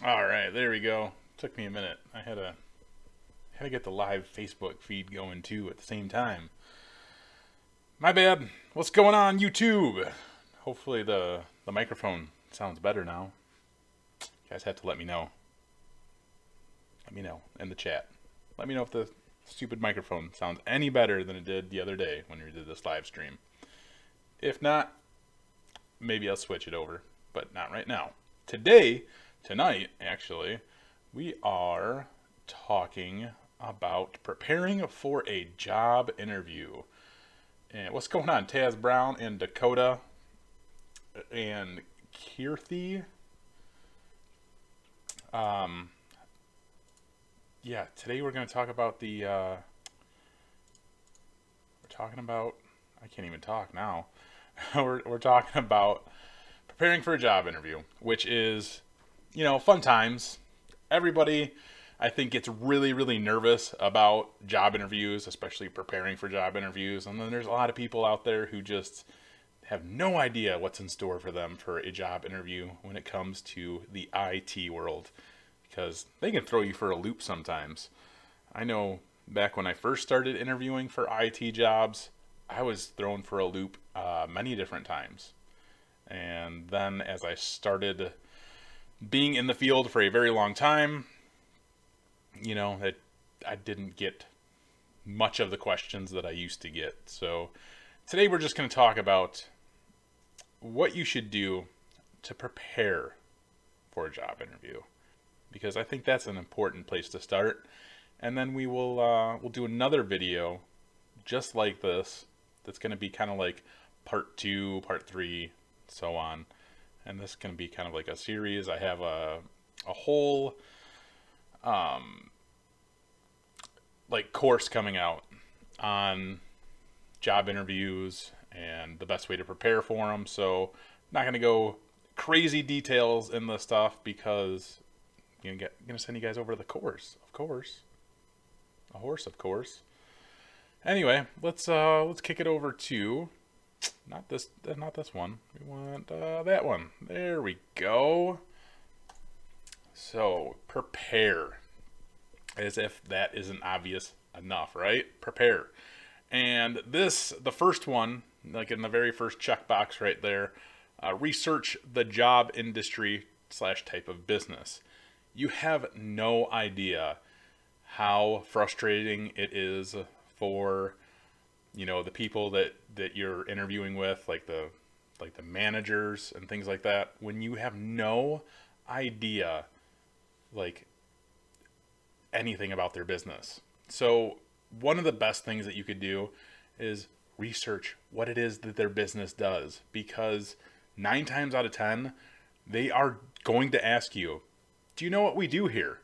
All right, there we go. Took me a minute. I had to get the live Facebook feed going too at the same time. My bad. What's going on, YouTube? Hopefully the microphone sounds better now. You guys have to let me know. Let me know in the chat. Let me know if the stupid microphone sounds any better than it did the other day when we did this live stream. If not, maybe I'll switch it over, but not right now. Tonight, actually, we are talking about preparing for a job interview. And what's going on? Taz Brown and Dakota and Kirthi. Yeah, today we're going to talk about I can't even talk now. we're talking about preparing for a job interview, which is, fun times. Everybody, I think, gets really, really nervous about job interviews, especially preparing for job interviews. And then there's a lot of people out there who just have no idea what's in store for them for a job interview when it comes to the IT world, because they can throw you for a loop sometimes. I know back when I first started interviewing for IT jobs, I was thrown for a loop many different times. And then as I started being in the field for a very long time, I didn't get much of the questions that I used to get. So today we're just going to talk about what you should do to prepare for a job interview, because I think that's an important place to start. And then we'll do another video just like this that's going to be kind of like part 2, part 3, so on. And this is going to be kind of like a series. I have a whole like course coming out on job interviews and the best way to prepare for them. So I'm not going to go crazy details in the stuff because I'm going to send you guys over to the course, of course. A horse, of course. Anyway, let's kick it over to not this one. We want that one. There we go. So prepare, as if that isn't obvious enough, right? Prepare. And the first one, like in the very first checkbox right there, research the job industry / type of business. You have no idea how frustrating it is for the people that you're interviewing with, like the managers and things like that, when you have no idea like anything about their business. So one of the best things that you could do is research what it is that their business does, because 9 times out of 10 they are going to ask you, do you know what we do here?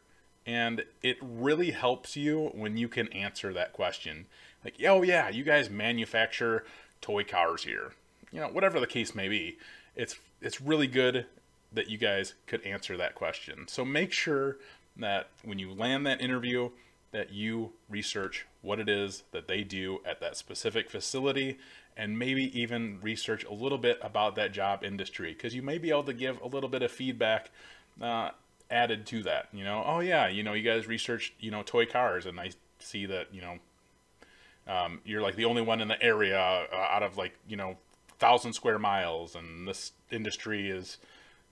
And it really helps you when you can answer that question. Like, oh yeah, you guys manufacture toy cars here. Whatever the case may be. It's really good that you guys could answer that question. So make sure that when you land that interview, that you research what it is that they do at that specific facility, and maybe even research a little bit about that job industry, because you may be able to give a little bit of feedback added to that. Oh yeah, you guys researched toy cars, and I see that you're like the only one in the area out of 1,000 square miles, and this industry is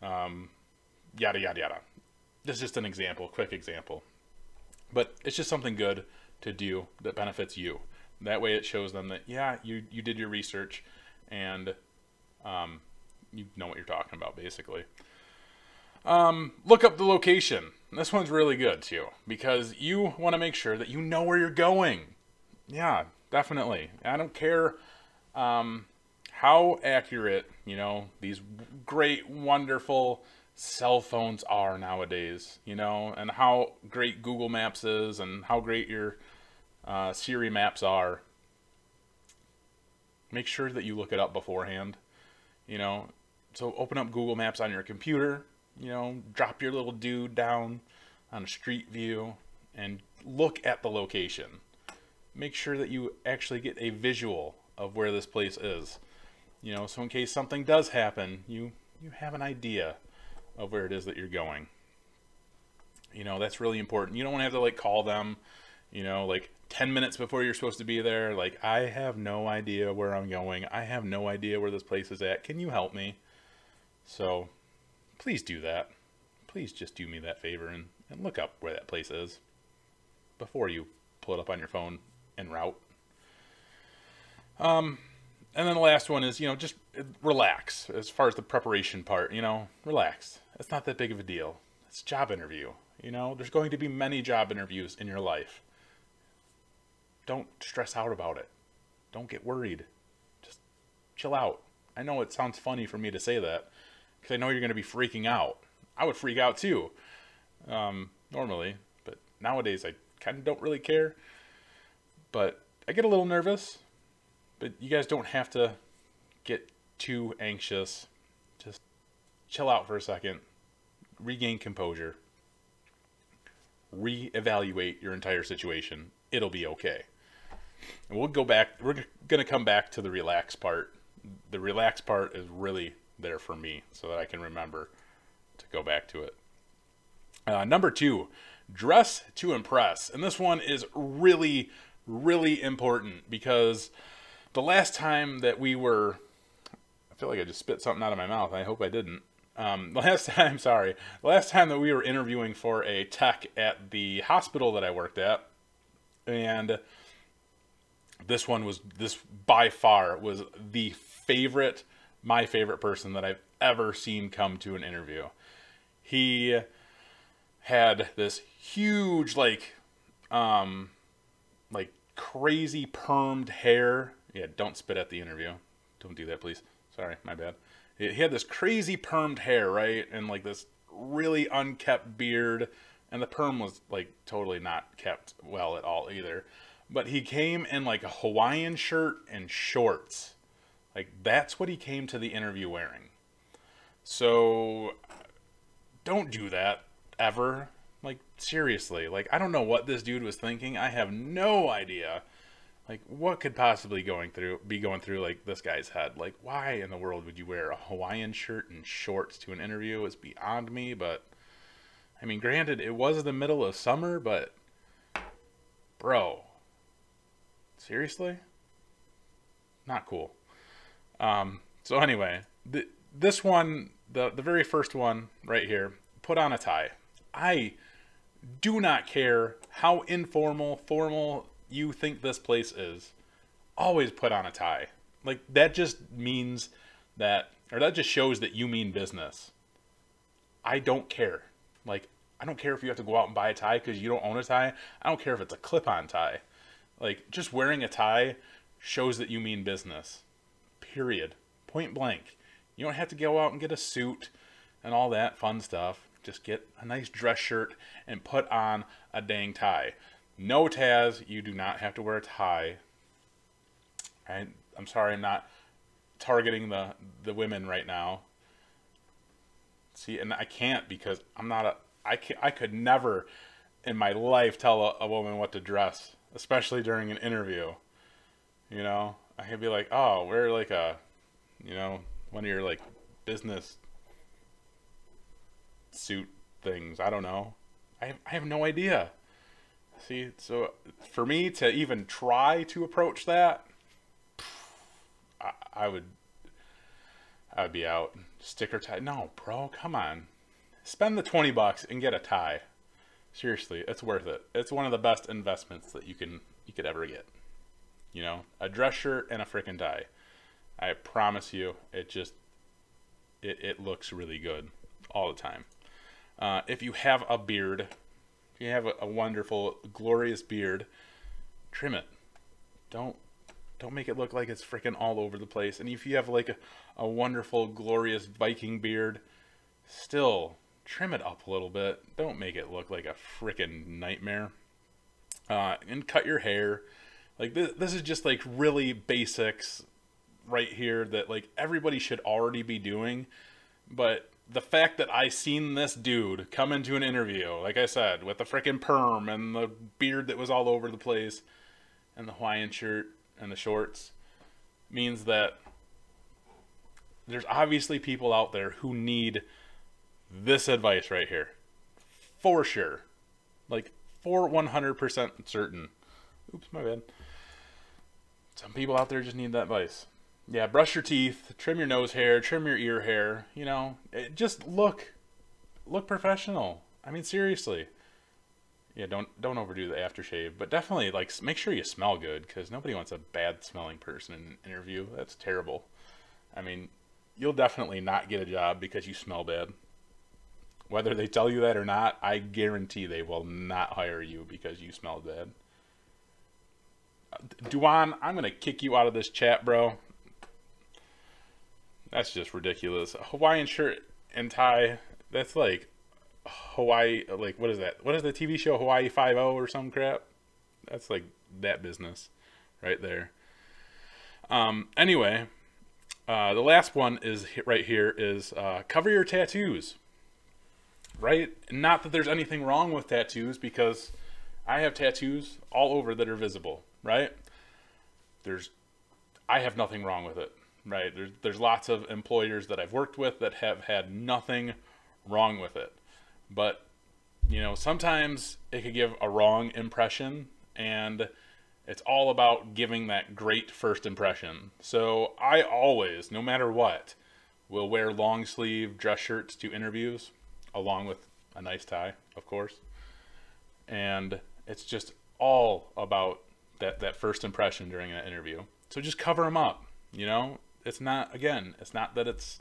yada yada yada. This is just an example, quick example, but it's just something good to do that benefits you. That way it shows them that, yeah, you did your research, and you know what you're talking about, basically. Look up the location. This one's really good too, because you want to make sure that you know where you're going. Yeah, definitely. I don't care how accurate these great, wonderful cell phones are nowadays, and how great Google Maps is, and how great your Siri maps are. Make sure that you look it up beforehand. So open up Google Maps on your computer. Drop your little dude down on a street view and look at the location. Make sure that you actually get a visual of where this place is. So in case something does happen, you have an idea of where it is that you're going. You know, that's really important. You don't want to have to like call them, you know, like 10 minutes before you're supposed to be there. Like, I have no idea where I'm going. I have no idea where this place is at. Can you help me? So please do that. Please just do me that favor and look up where that place is before you pull it up on your phone en route. And then the last one is, you know, just relax as far as the preparation part, you know, relax. It's not that big of a deal. It's a job interview. You know, there's going to be many job interviews in your life. Don't stress out about it. Don't get worried. Just chill out. I know it sounds funny for me to say that because I know you're going to be freaking out. I would freak out too, normally, but nowadays I kind of don't really care. But I get a little nervous. But you guys don't have to get too anxious. Just chill out for a second. Regain composure. Reevaluate your entire situation. It'll be okay. And we'll go back. We're going to come back to the relax part. The relax part is really there for me so that I can remember to go back to it. Number 2, dress to impress. And this one is really, really important because the last time that we were, I feel like I just spit something out of my mouth. I hope I didn't. The last time that we were interviewing for a tech at the hospital that I worked at, and this by far was my favorite person that I've ever seen come to an interview. He had this huge, like crazy permed hair. Yeah, don't spit at the interview. Don't do that, please. Sorry, my bad. He had this crazy permed hair, right? And like this really unkept beard. And the perm was like totally not kept well at all either. But he came in like a Hawaiian shirt and shorts. Like, that's what he came to the interview wearing. So don't do that ever. Like, seriously. Like, I don't know what this dude was thinking. I have no idea. Like, what could possibly be going through like this guy's head? Like, why in the world would you wear a Hawaiian shirt and shorts to an interview? It's beyond me. But I mean, granted, it was the middle of summer, but bro, seriously, not cool. So anyway, this one, the very first one right here, put on a tie. I do not care how informal, formal you think this place is, always put on a tie. Like, that just means that, or that just shows that you mean business. I don't care. Like, I don't care if you have to go out and buy a tie because you don't own a tie. I don't care if it's a clip-on tie. Like, just wearing a tie shows that you mean business. Period. Point blank. You don't have to go out and get a suit and all that fun stuff. Just get a nice dress shirt and put on a dang tie. No, Taz, you do not have to wear a tie. I'm sorry, I'm not targeting the women right now. See, and I can't because I'm not I could never in my life tell a woman what to dress, especially during an interview. You know, I could be like, oh, wear like one of your like business suit things. I don't know. I have no idea. See, so for me to even try to approach that, I would be out. Sticker tie. No, bro, come on. Spend the $20 and get a tie. Seriously, it's worth it. It's one of the best investments that you could ever get. You know, a dress shirt and a freaking tie. I promise you, it looks really good all the time. If you have a beard, if you have a wonderful, glorious beard, trim it. Don't make it look like it's freaking all over the place. And if you have like a wonderful, glorious Viking beard, still trim it up a little bit. Don't make it look like a freaking nightmare. And cut your hair. Like this is just like really basics right here that like everybody should already be doing. But the fact that I seen this dude come into an interview, like I said, with the freaking perm and the beard that was all over the place and the Hawaiian shirt and the shorts means that there's obviously people out there who need this advice right here. for sure. Like, for 100% certain. Oops, my bad. Some people out there just need that advice. Yeah, brush your teeth, trim your nose hair, trim your ear hair. You know, just look professional. I mean, seriously. Yeah, don't overdo the aftershave, but definitely like make sure you smell good, because nobody wants a bad smelling person in an interview. That's terrible. I mean, you'll definitely not get a job because you smell bad. Whether they tell you that or not, I guarantee they will not hire you because you smell bad. Duan, I'm gonna kick you out of this chat, bro. That's just ridiculous. Hawaiian shirt and tie. That's like Hawaii. Like, what is that? What is the TV show Hawaii 5-0 or some crap? That's like that business right there. Anyway, the last one is right here is cover your tattoos. Right? Not that there's anything wrong with tattoos, because I have tattoos all over that are visible. Right? I have nothing wrong with it. Right? There's lots of employers that I've worked with that have had nothing wrong with it. But, you know, sometimes it could give a wrong impression, and it's all about giving that great first impression. So I always, no matter what, will wear long sleeve dress shirts to interviews, along with a nice tie, of course. And it's just all about that first impression during an interview. So just cover them up, you know? It's not that it's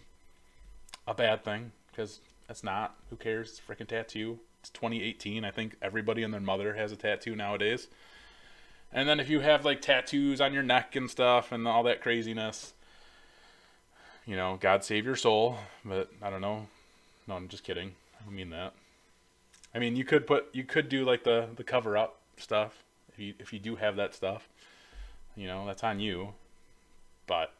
a bad thing, because it's not. Who cares? It's a freaking tattoo. It's 2018. I think everybody and their mother has a tattoo nowadays. And then if you have like tattoos on your neck and stuff and all that craziness, you know, God save your soul. But I don't know. No, I'm just kidding. I don't mean that. I mean, you could do like the cover up stuff if you do have that stuff. You know, that's on you. But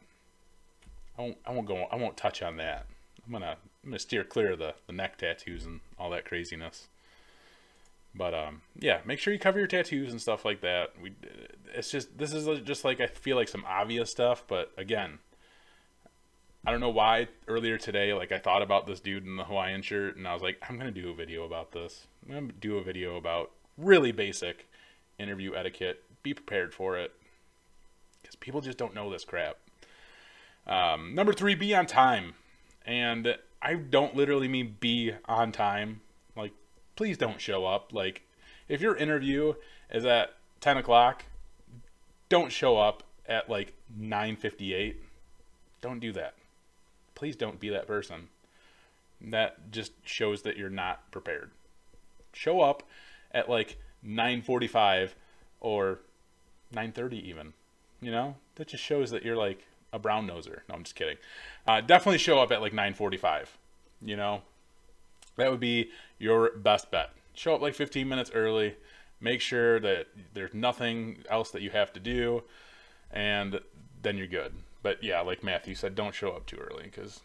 I won't touch on that. I'm gonna steer clear of the neck tattoos and all that craziness. But yeah, make sure you cover your tattoos and stuff like that. This is just like, I feel like some obvious stuff, but again, I don't know why earlier today, like, I thought about this dude in the Hawaiian shirt, and I was like, I'm gonna do a video about this. I'm gonna do a video about really basic interview etiquette. Be prepared for it, because people just don't know this crap. Number 3, be on time. And I don't literally mean be on time. Like, please don't show up. Like, if your interview is at 10 o'clock, don't show up at like 9:58. Don't do that. Please don't be that person. That just shows that you're not prepared. Show up at like 9:45 or 9:30 even. You know? That just shows that you're like a brown noser. No, I'm just kidding. Definitely show up at like 9:45. You know, that would be your best bet. Show up like 15 minutes early. Make sure that there's nothing else that you have to do, and then you're good. But yeah, like Matthew said, don't show up too early, because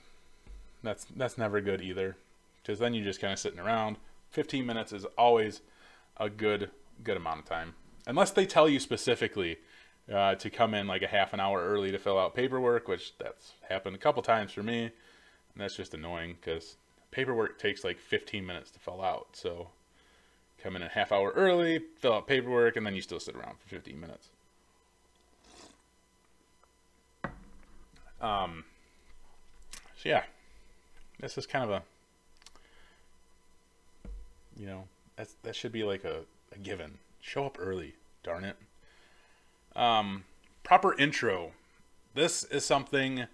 that's never good either. Because then you're just kind of sitting around. 15 minutes is always a good amount of time, unless they tell you specifically to come in like a half an hour early to fill out paperwork, which that's happened a couple times for me, and that's just annoying, because paperwork takes like 15 minutes to fill out. So come in a half hour early, fill out paperwork, and then you still sit around for 15 minutes. So yeah, this is kind of a, you know, that should be like a given. Show up early, darn it. Proper intro. This is something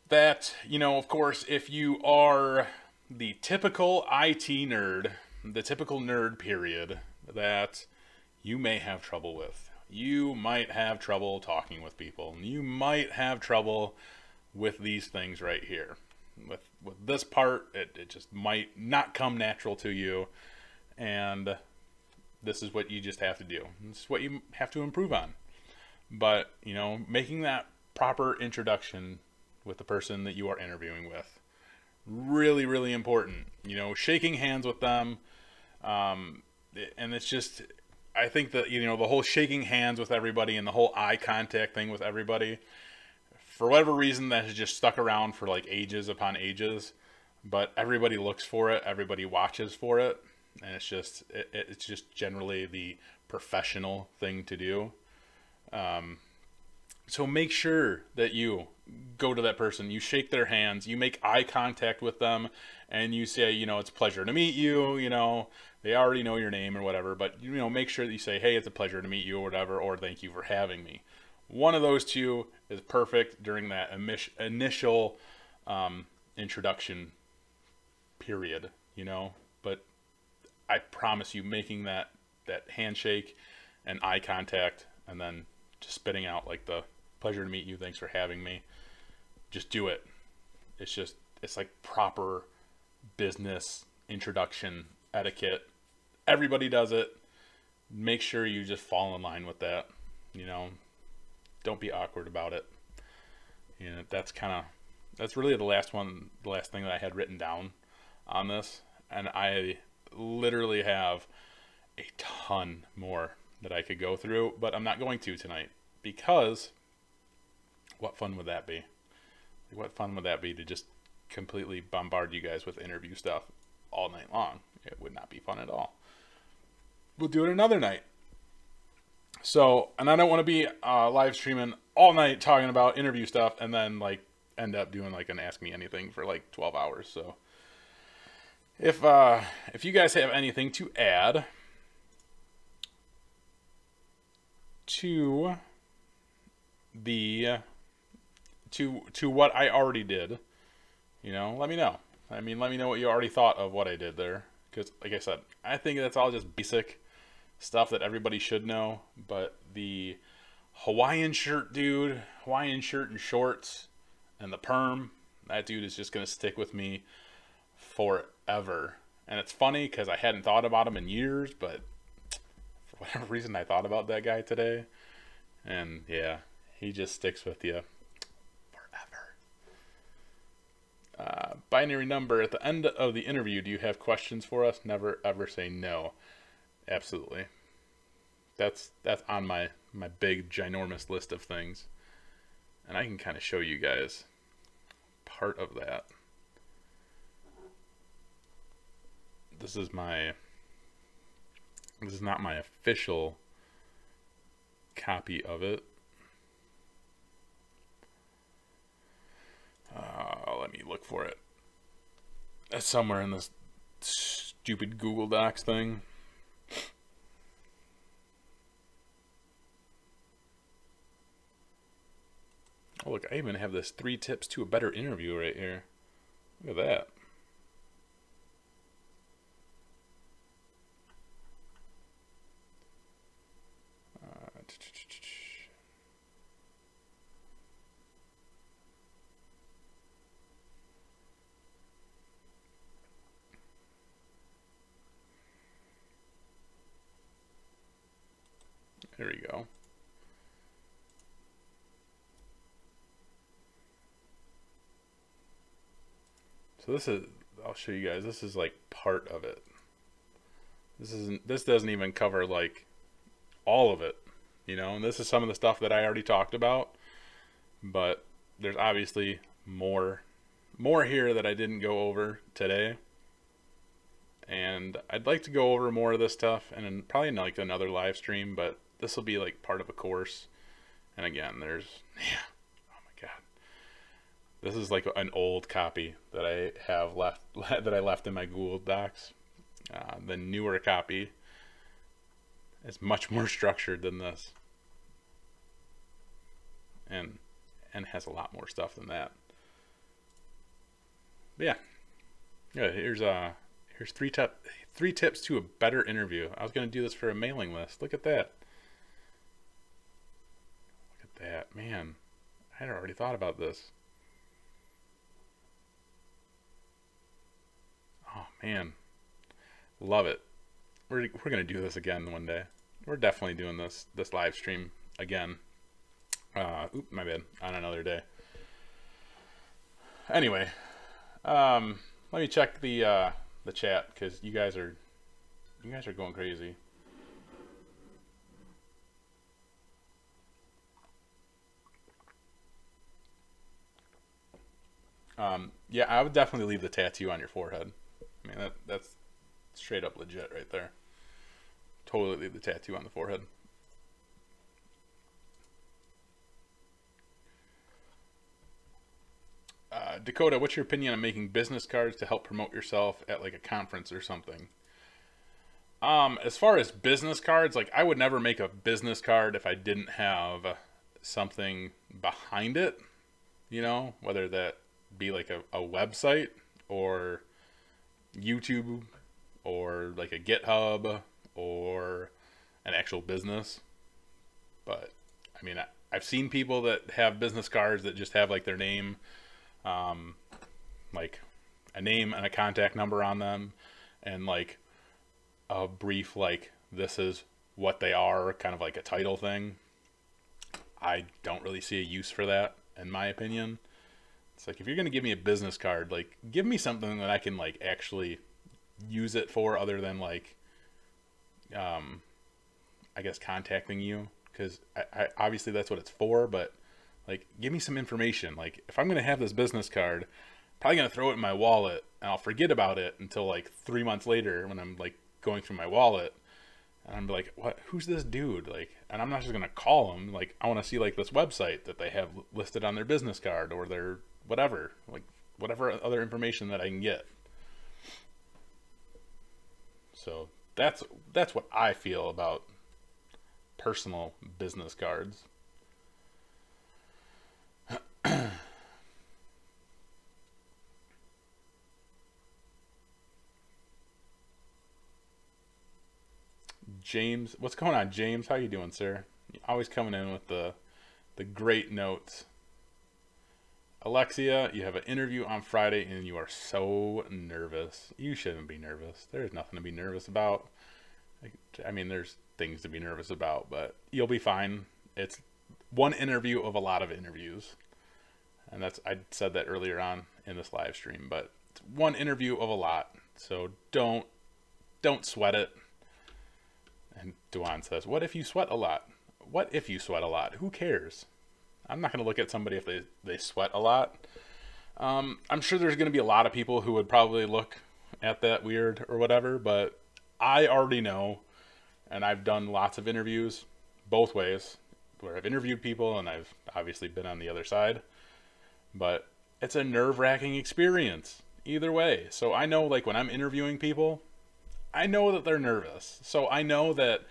that, you know, of course, if you are the typical IT nerd, the typical nerd period, that you may have trouble with. You might have trouble talking with people. You might have trouble with these things right here. With this part, it just might not come natural to you, and this is what you just have to do. This is what you have to improve on. But, you know, making that proper introduction with the person that you are interviewing with, really, really important. You know, shaking hands with them, and it's just, I think that, you know, the whole shaking hands with everybody and the whole eye contact thing with everybody, for whatever reason, that has just stuck around for like ages upon ages. But everybody looks for it. Everybody watches for it. and it's just generally the professional thing to do. So make sure that you go to that person, you shake their hands, you make eye contact with them, and you say, it's a pleasure to meet you. They already know your name or whatever, but make sure that you say, hey, it's a pleasure to meet you or whatever, or thank you for having me. One of those two is perfect during that initial introduction period, but I promise you, making that handshake and eye contact and then just spitting out like the pleasure to meet you, thanks for having me, just do it. It's like proper business introduction etiquette. Everybody does it. Make sure you just fall in line with that. Don't be awkward about it. That's really the last thing that I had written down on this, and I literally have a ton more that I could go through, but I'm not going to tonight, because what fun would that be? What fun would that be to just completely bombard you guys with interview stuff all night long? It would not be fun at all. We'll do it another night. So, and I don't want to be live streaming all night talking about interview stuff and then end up doing an Ask Me Anything for 12 hours. So if you guys have anything to add to to what I already did, let me know. Let me know what you already thought of what I did there, because like I said, I think that's all just basic stuff that everybody should know. But the Hawaiian shirt and shorts and the perm, that dude is just gonna stick with me forever. And it's funny because I hadn't thought about him in years, but for whatever reason I thought about that guy today, and yeah, he just sticks with you forever. Binary number, at the end of the interview, do you have questions for us? Never ever say no. Absolutely. That's on my big ginormous list of things, and I can kind of show you guys part of that. This is not my official copy of it. Let me look for it. It's somewhere in this stupid Google Docs thing. Oh, look, I even have this 3 tips to a better interview right here. Look at that. There we go. So this is, I'll show you guys, this is part of it. This doesn't even cover all of it, and this is some of the stuff that I already talked about, but there's obviously more here that I didn't go over today. And I'd like to go over more of this stuff and probably in another live stream, but this will be part of a course. And again, there's, oh my God. This is an old copy that I have left, that I left in my Google Docs. The newer copy is much more structured than this. And has a lot more stuff than that. But yeah, here's 3 tips to a better interview. I was going to do this for a mailing list. Look at that. Look at that. Man, I had already thought about this. Oh, man. Love it. We're going to do this again one day. We're definitely doing this live stream again. Oop, my bad. On another day. Anyway, let me check the chat, because you guys are going crazy. Yeah, I would definitely leave the tattoo on your forehead. I mean, that's straight up legit right there. Totally the tattoo on the forehead. Dakota, what's your opinion on making business cards to help promote yourself at like a conference or something? As far as business cards, like I would never make a business card if I didn't have something behind it, you know, whether that be like a website or YouTube or like a GitHub or an actual business. But I mean, I've seen people that have business cards that just have like their name, like a name and a contact number on them, and like a brief like this is what they are, kind of like a title thing. I don't really see a use for that, in my opinion. It's like, if you're going to give me a business card, like give me something that I can like actually use it for, other than like I guess contacting you, because I obviously that's what it's for, but like give me some information. Like if I'm going to have this business card, I'm probably going to throw it in my wallet and I'll forget about it until like 3 months later when I'm like going through my wallet, and I'm like, what, who's this dude? Like, and I'm not just gonna call him. Like, I want to see like this website that they have listed on their business card, or their whatever, like whatever other information that I can get. So that's what I feel about personal business cards. James, what's going on, James? How you doing, sir? Always coming in with the great notes. Alexia, you have an interview on Friday and you are so nervous. You shouldn't be nervous. There's nothing to be nervous about. I mean, there's things to be nervous about, but you'll be fine. It's one interview of a lot of interviews. And that's, I said that earlier on in this live stream, but it's one interview of a lot. So don't sweat it. And Duan says, what if you sweat a lot? What if you sweat a lot? Who cares? I'm not going to look at somebody if they sweat a lot. I'm sure there's going to be a lot of people who would probably look at that weird or whatever, but I already know, and I've done lots of interviews both ways, where I've interviewed people and I've obviously been on the other side, but it's a nerve-wracking experience either way. So I know, like, when I'm interviewing people, I know that they're nervous. So I know that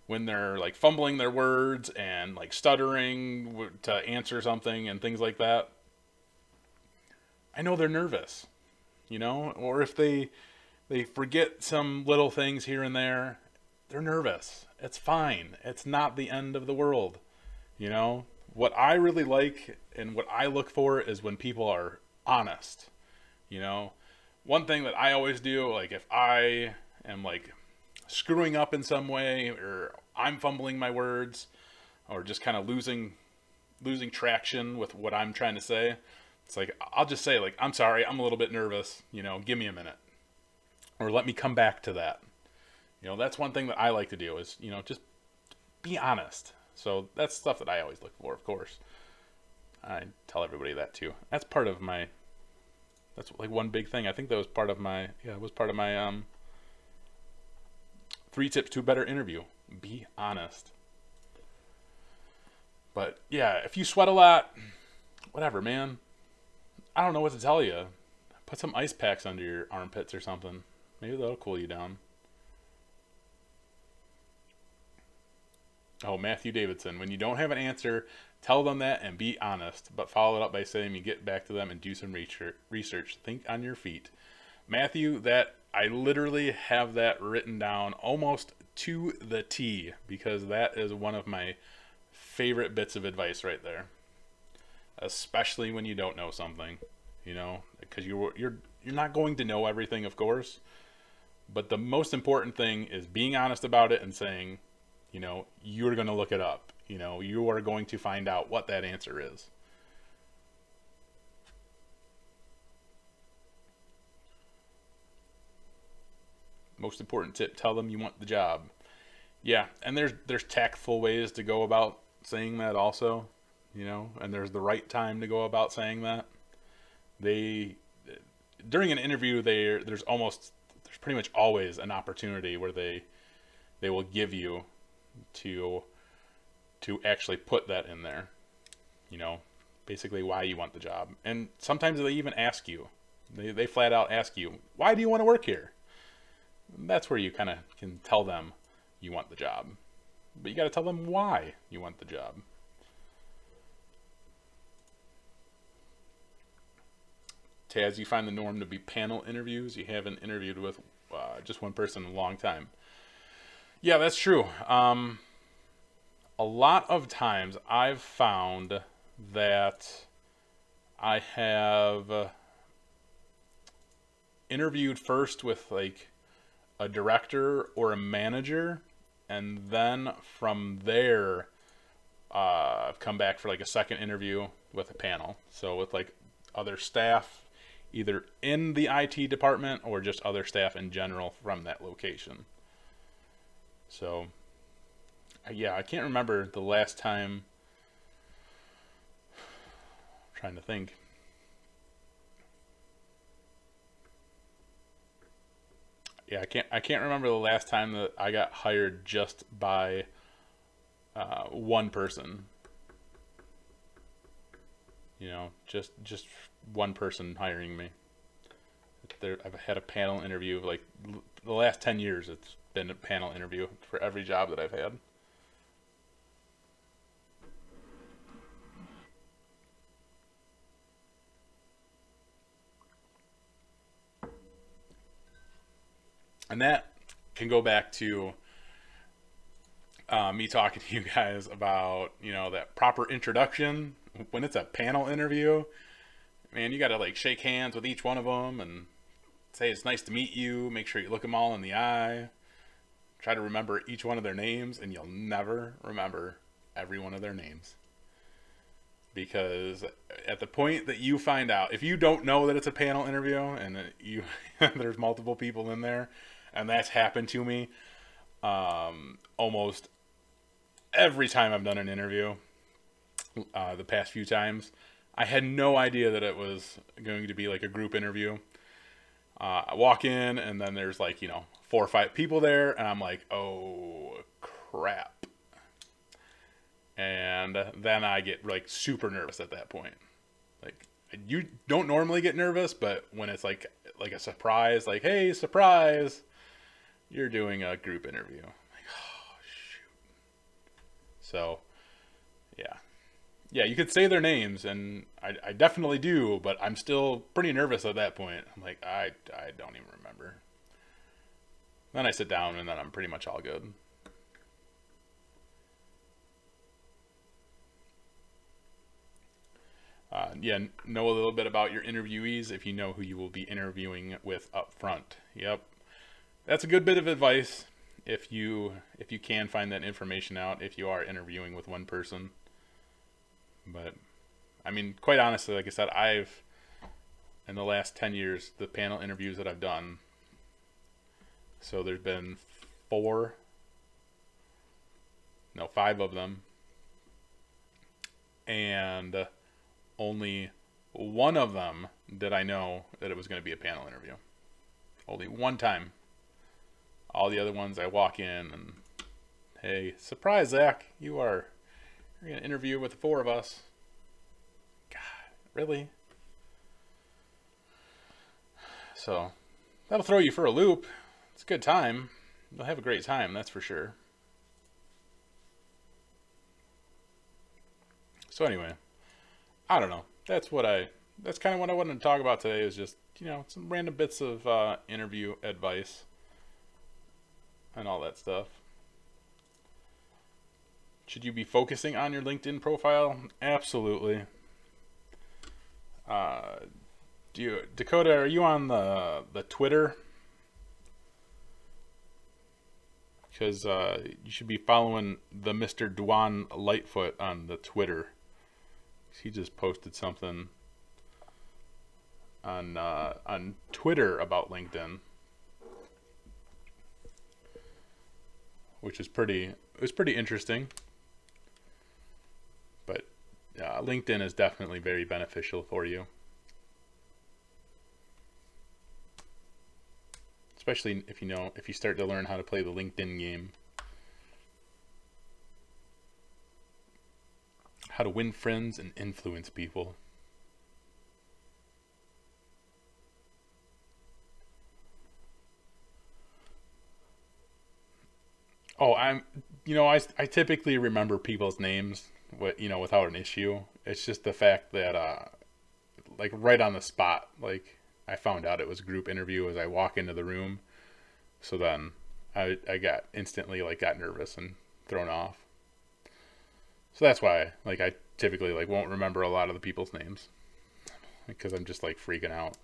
when they're like fumbling their words and like stuttering to answer something and things like that, I know they're nervous, you know, or if they forget some little things here and there, they're nervous. It's fine. It's not the end of the world. You know, what I really like and what I look for is when people are honest. You know, one thing that I always do, like if I am like screwing up in some way, or I'm fumbling my words, or just kind of losing traction with what I'm trying to say, it's like, I'll just say like, I'm sorry, I'm a little bit nervous, you know, give me a minute, or let me come back to that. You know, that's one thing that I like to do is, you know, just be honest. So that's stuff that I always look for, of course. I tell everybody that too. That's part of my, that's like one big thing. I think that was part of my, yeah, it was part of my 3 tips to a better interview. Be honest. But yeah, if you sweat a lot, whatever, man. I don't know what to tell you. Put some ice packs under your armpits or something. Maybe that'll cool you down. Oh, Matthew Davidson. When you don't have an answer, tell them that and be honest. But follow it up by saying you get back to them and do some research. Think on your feet. Matthew, that I literally have that written down almost to the T, because that is one of my favorite bits of advice right there. Especially when you don't know something, you know, because you're not going to know everything, of course, but the most important thing is being honest about it and saying, you know, you're going to look it up. You know, you are going to find out what that answer is. Most important tip, tell them you want the job. Yeah, and there's tactful ways to go about saying that also, you know, and there's the right time to go about saying that. During an interview, there's pretty much always an opportunity where they will give you to actually put that in there, you know, basically why you want the job. And sometimes they even ask you, they flat out ask you, why do you want to work here? That's where you kind of can tell them you want the job, but you got to tell them why you want the job. Taz, you find the norm to be panel interviews? You haven't interviewed with just one person in a long time. Yeah, that's true. A lot of times I've found that I have interviewed first with like a director or a manager, and then from there I've come back for like a second interview with a panel. So with like other staff, either in the IT department or just other staff in general from that location. So yeah, I can't remember the last time. I'm trying to think. Yeah, I can't remember the last time that I got hired just by one person. You know, just one person hiring me. I've had a panel interview like the last 10 years. It's been a panel interview for every job that I've had. And that can go back to me talking to you guys about, you know, that proper introduction. When it's a panel interview, man, you got to like shake hands with each one of them and say it's nice to meet you. Make sure you look them all in the eye. Try to remember each one of their names, and you'll never remember every one of their names. Because at the point that you find out, if you don't know that it's a panel interview and there's multiple people in there, and that's happened to me almost every time I've done an interview the past few times. I had no idea that it was going to be like a group interview. I walk in, and then there's like, you know, 4 or 5 people there, and I'm like, oh crap. And then I get like super nervous at that point. Like, you don't normally get nervous, but when it's like a surprise, like, hey, surprise, you're doing a group interview. I'm like, oh shoot. So yeah, you could say their names, and I definitely do, but I'm still pretty nervous at that point. I'm like, I don't even remember. Then I sit down, and then I'm pretty much all good. Yeah, know a little bit about your interviewees if you know who you will be interviewing with up front. Yep, that's a good bit of advice if you can find that information out if you are interviewing with one person. But I mean, quite honestly, like I said, in the last 10 years, the panel interviews that I've done, so there's been 5 of them, and only one of them did I know that it was going to be a panel interview. Only one time. All the other ones, I walk in and, hey, surprise, Zach, you're going to interview with the 4 of us. God, really? So, that'll throw you for a loop. It's a good time. You'll have a great time, that's for sure. So anyway, I don't know. That's kind of what I wanted to talk about today, is just, you know, some random bits of interview advice and all that stuff. Should you be focusing on your LinkedIn profile? Absolutely. Dakota, are you on the Twitter? Because you should be following the Mr. Dwan Lightfoot on the Twitter. He just posted something on Twitter about LinkedIn, which is pretty interesting. But LinkedIn is definitely very beneficial for you. especially if you start to learn how to play the LinkedIn game. How to win friends and influence people. Oh, I typically remember people's names, without an issue. It's just the fact that, like right on the spot, like I found out it was a group interview as I walk into the room. So then I got instantly got nervous and thrown off. So that's why I typically won't remember a lot of the people's names because I'm just freaking out.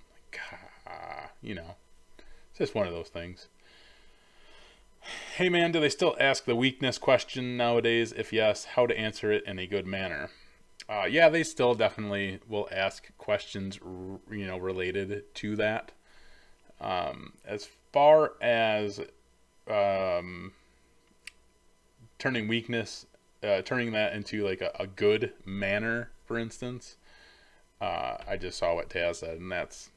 It's just one of those things. Hey man, do they still ask the weakness question nowadays? If yes, how to answer it in a good manner? Yeah, they still definitely will ask questions, related to that. As far as turning that into a good manner, for instance. I just saw what Taz said, and that's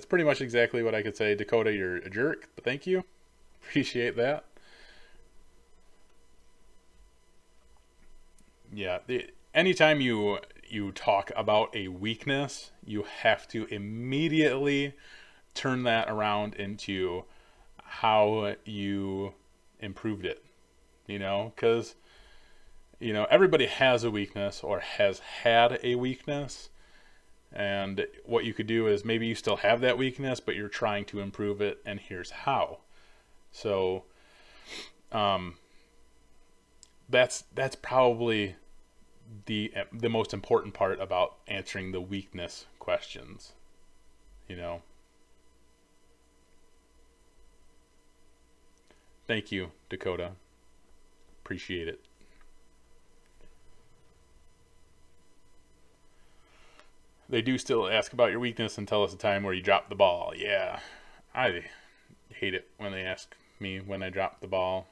pretty much exactly what I could say. Dakota, you're a jerk, but thank you. Appreciate that. Yeah, anytime you talk about a weakness, you have to immediately turn that around into how you improved it. Because everybody has a weakness or has had a weakness, and what you could do is maybe you still have that weakness, but you're trying to improve it, and here's how. So that's probably the most important part about answering the weakness questions. Thank you, Dakota. Appreciate it. They do still ask about your weakness and tell us a time where you dropped the ball. Yeah, I hate it when they ask me when I dropped the ball.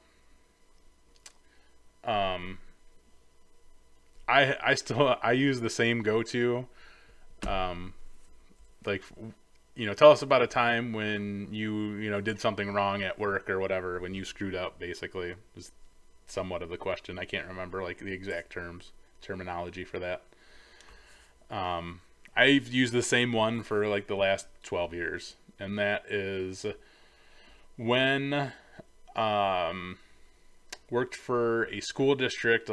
I use the same go-to. Tell us about a time when you did something wrong at work or whatever, when you screwed up, basically, is somewhat of the question. I can't remember the exact terminology for that. I've used the same one for the last 12 years, and that is when worked for a school district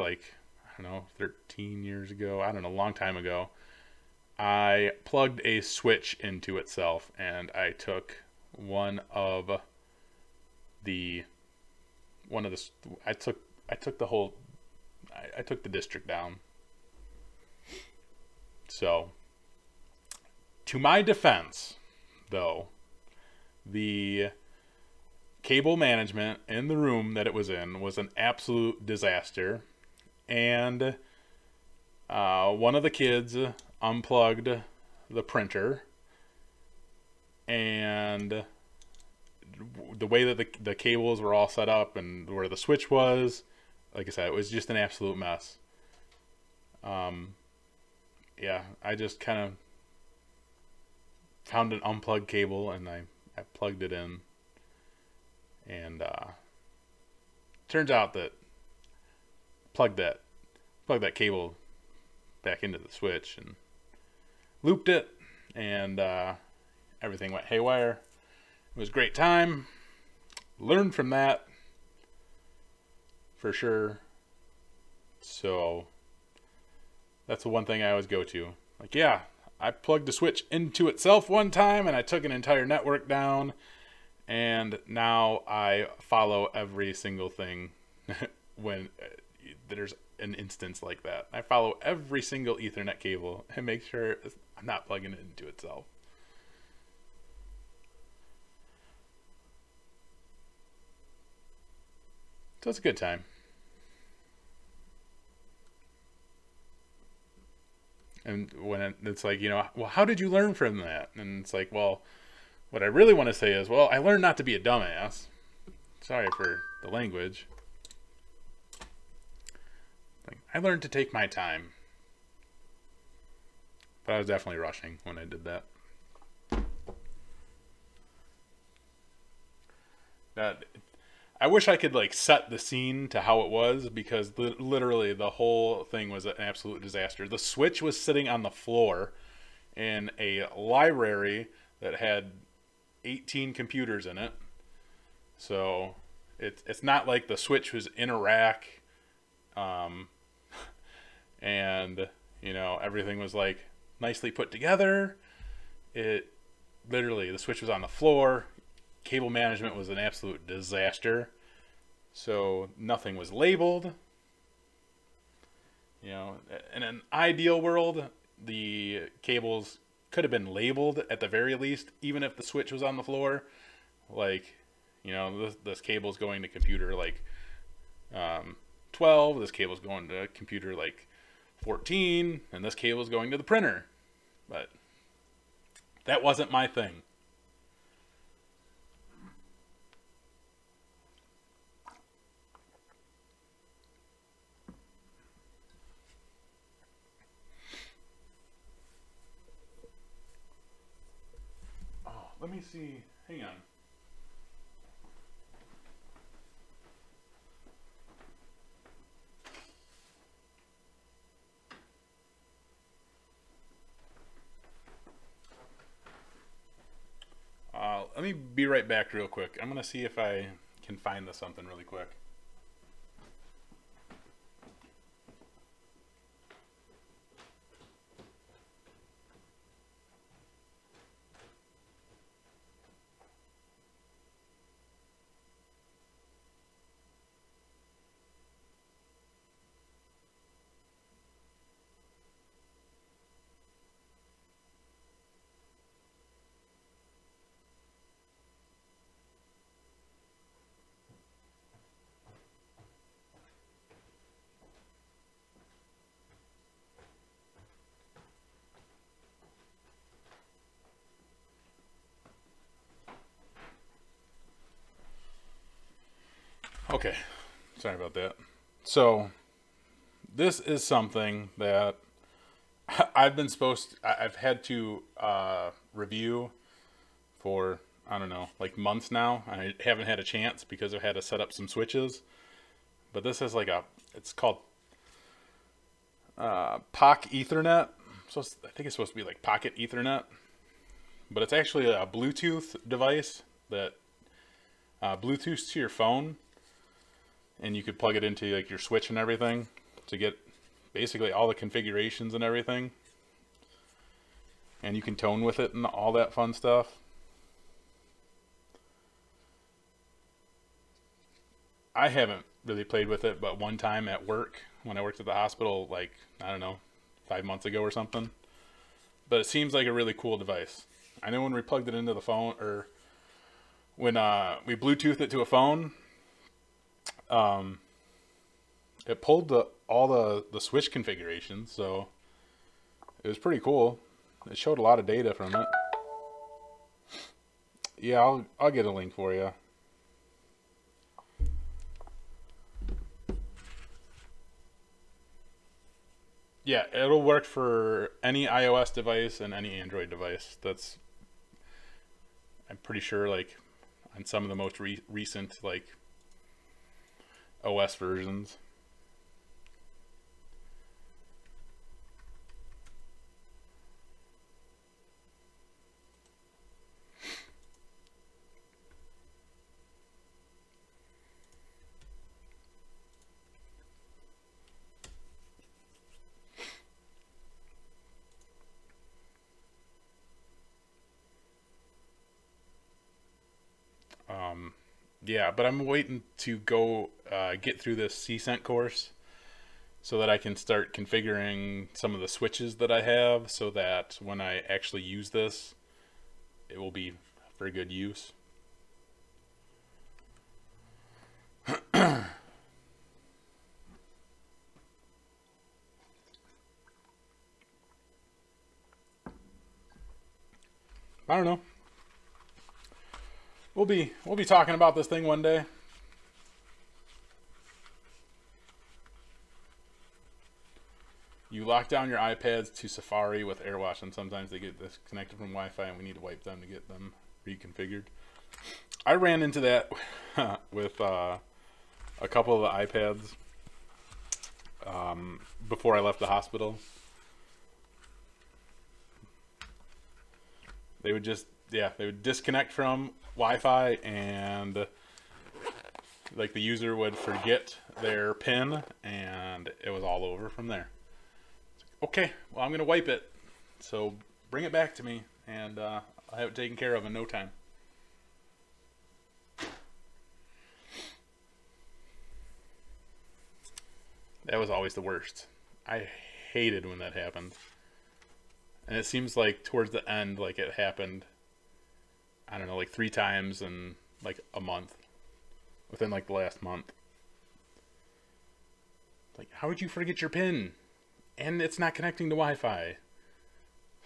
13 years ago, a long time ago. I plugged a switch into itself, and I took I took the district down. So, to my defense, though, the cable management in the room that it was in was an absolute disaster, and one of the kids unplugged the printer, and the way that the cables were all set up and where the switch was, like I said, it was just an absolute mess. Yeah, I just kind of found an unplugged cable, and I plugged it in, and turns out that plugged that cable back into the switch and looped it, and everything went haywire. It was a great time. Learned from that for sure. So that's the one thing I always go to. Yeah, I plugged the switch into itself one time, and I took an entire network down, and now I follow every single thing when there's an instance like that. I follow every single Ethernet cable and make sure I'm not plugging it into itself. So it's a good time. And when it's well, how did you learn from that? And it's well, what I really want to say is, well, I learned not to be a dumbass. Sorry for the language. I learned to take my time. But I was definitely rushing when I did that. That I wish I could like set the scene to how it was, because literally the whole thing was an absolute disaster. The Switch was sitting on the floor in a library that had 18 computers in it. So it's not like the Switch was in a rack, and everything was like nicely put together. It literally, the Switch was on the floor. Cable management was an absolute disaster. So nothing was labeled. In an ideal world, the cables could have been labeled at the very least, even if the Switch was on the floor. Like, this cable's going to computer like 12, this cable's going to computer like 14, and this cable's going to the printer. But that wasn't my thing. Oh, let me see. Hang on. Let me be right back real quick. I'm going to see if I can find this something really quick. Okay, sorry about that. So, this is something that I've had to review for, I don't know, like months now. I haven't had a chance because I've had to set up some switches. But this is like it's called PoC Ethernet. So I think it's supposed to be like Pocket Ethernet. But it's actually a Bluetooth device that Bluetooths to your phone. And you could plug it into like your Switch and everything to get basically all the configurations and everything. And you can tone with it and all that fun stuff. I haven't really played with it, but one time at work, when I worked at the hospital, like, I don't know, 5 months ago or something. But it seems like a really cool device. I know when we plugged it into the phone, or when we Bluetoothed it to a phone, it pulled all the Switch configurations, so it was pretty cool. It showed a lot of data from it. Yeah, I'll get a link for you. Yeah, it'll work for any iOS device and any Android device. I'm pretty sure, like, on some of the most recent, like, OS versions. Yeah, but I'm waiting to go get through this CCENT course so that I can start configuring some of the switches that I have, so that when I actually use this, it will be for good use. I don't know. We'll be talking about this thing one day. You lock down your iPads to Safari with AirWatch, and sometimes they get disconnected from Wi-Fi, and we need to wipe them to get them reconfigured. I ran into that with a couple of the iPads before I left the hospital. They would just, yeah, they would disconnect from Wi-Fi, and like the user would forget their PIN, and it was all over from there. Okay, well, I'm gonna wipe it, so bring it back to me, and I'll have it taken care of in no time. That was always the worst. I hated when that happened. And it seems like towards the end, like it happened, I don't know, like 3 times in like a month. Within like the last month. Like, how would you forget your PIN? And it's not connecting to Wi-Fi.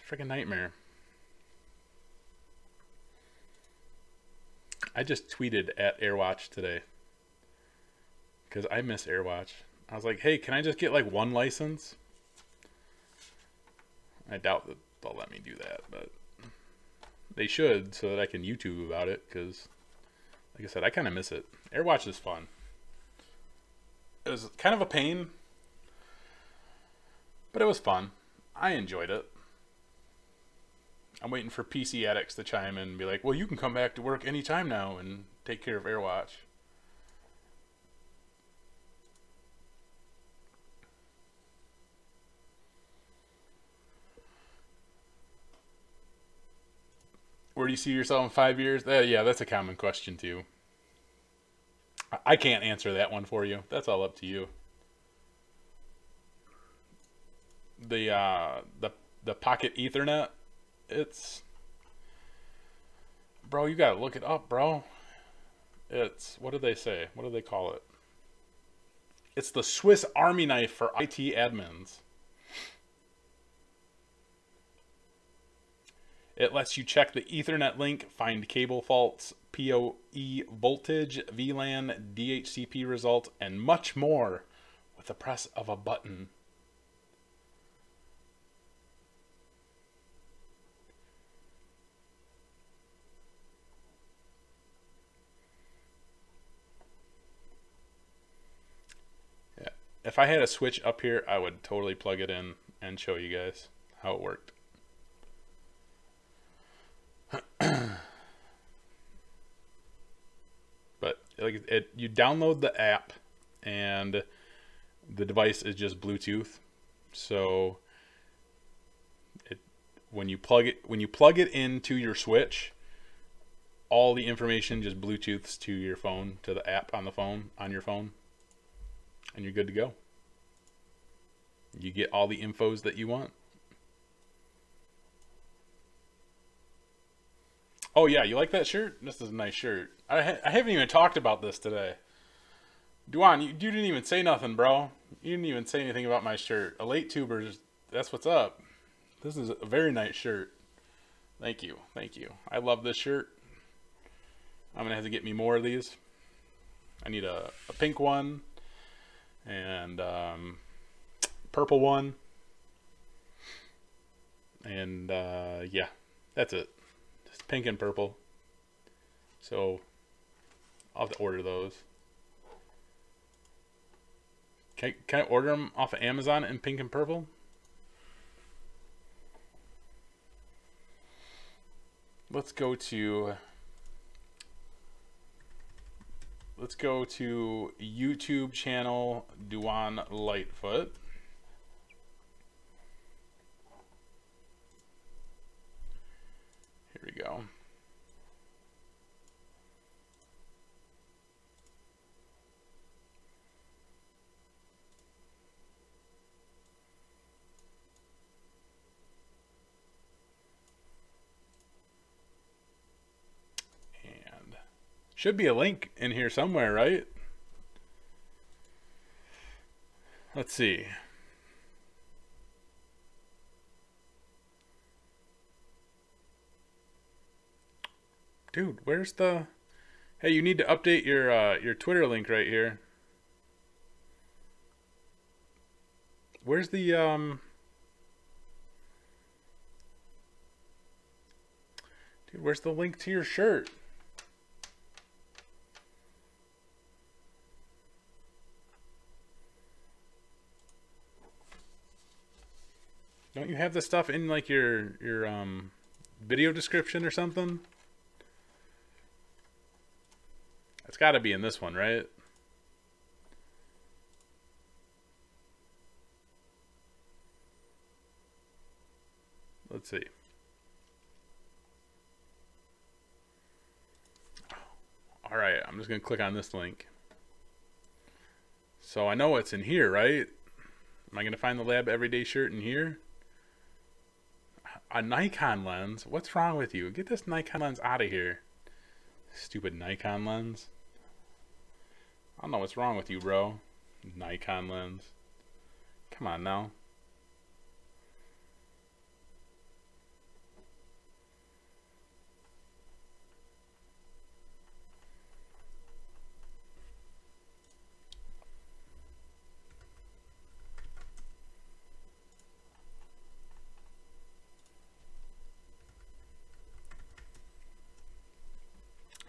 Freaking nightmare. I just tweeted at AirWatch today. Because I miss AirWatch. I was like, hey, can I just get like 1 license? I doubt that they'll let me do that, but they should, so that I can YouTube about it, because, like I said, I kind of miss it. AirWatch is fun. It was kind of a pain, but it was fun. I enjoyed it. I'm waiting for PC addicts to chime in and be like, well, you can come back to work anytime now and take care of AirWatch. Where do you see yourself in 5 years? Yeah, that's a common question too. I can't answer that one for you. That's all up to you. The Pocket Ethernet, it's, bro, you gotta look it up, bro. It's, what do they say? What do they call it? It's the Swiss Army knife for IT admins. It lets you check the Ethernet link, find cable faults, PoE voltage, VLAN, DHCP result, and much more with the press of a button. Yeah. If I had a switch up here, I would totally plug it in and show you guys how it worked. But like you download the app, and the device is just Bluetooth. So when you plug it into your switch, all the information just Bluetooths to your phone, to the app on the phone, on your phone, and you're good to go. You get all the infos that you want. Oh yeah, you like that shirt? This is a nice shirt. I haven't even talked about this today. Duan, you didn't even say nothing, bro. You didn't even say anything about my shirt. A late tubers, that's what's up. This is a very nice shirt. Thank you, thank you. I love this shirt. I'm gonna have to get me more of these. I need a pink one and purple one, and yeah, that's it. Just pink and purple. So I'll have to order those. Can I order them off of Amazon in pink and purple? Let's go to YouTube channel Duan Lightfoot. Here we go. Should be a link in here somewhere, right? Let's see. Dude, where's the... Hey, you need to update your Twitter link right here. Where's the Dude, where's the link to your shirt? Don't you have this stuff in like your video description or something? It's got to be in this one, right? Let's see. All right, I'm just going to click on this link. So I know it's in here, right? Am I going to find the Lab Everyday shirt in here? A Nikon lens? What's wrong with you? Get this Nikon lens out of here. Stupid Nikon lens. I don't know what's wrong with you, bro. Nikon lens. Come on now.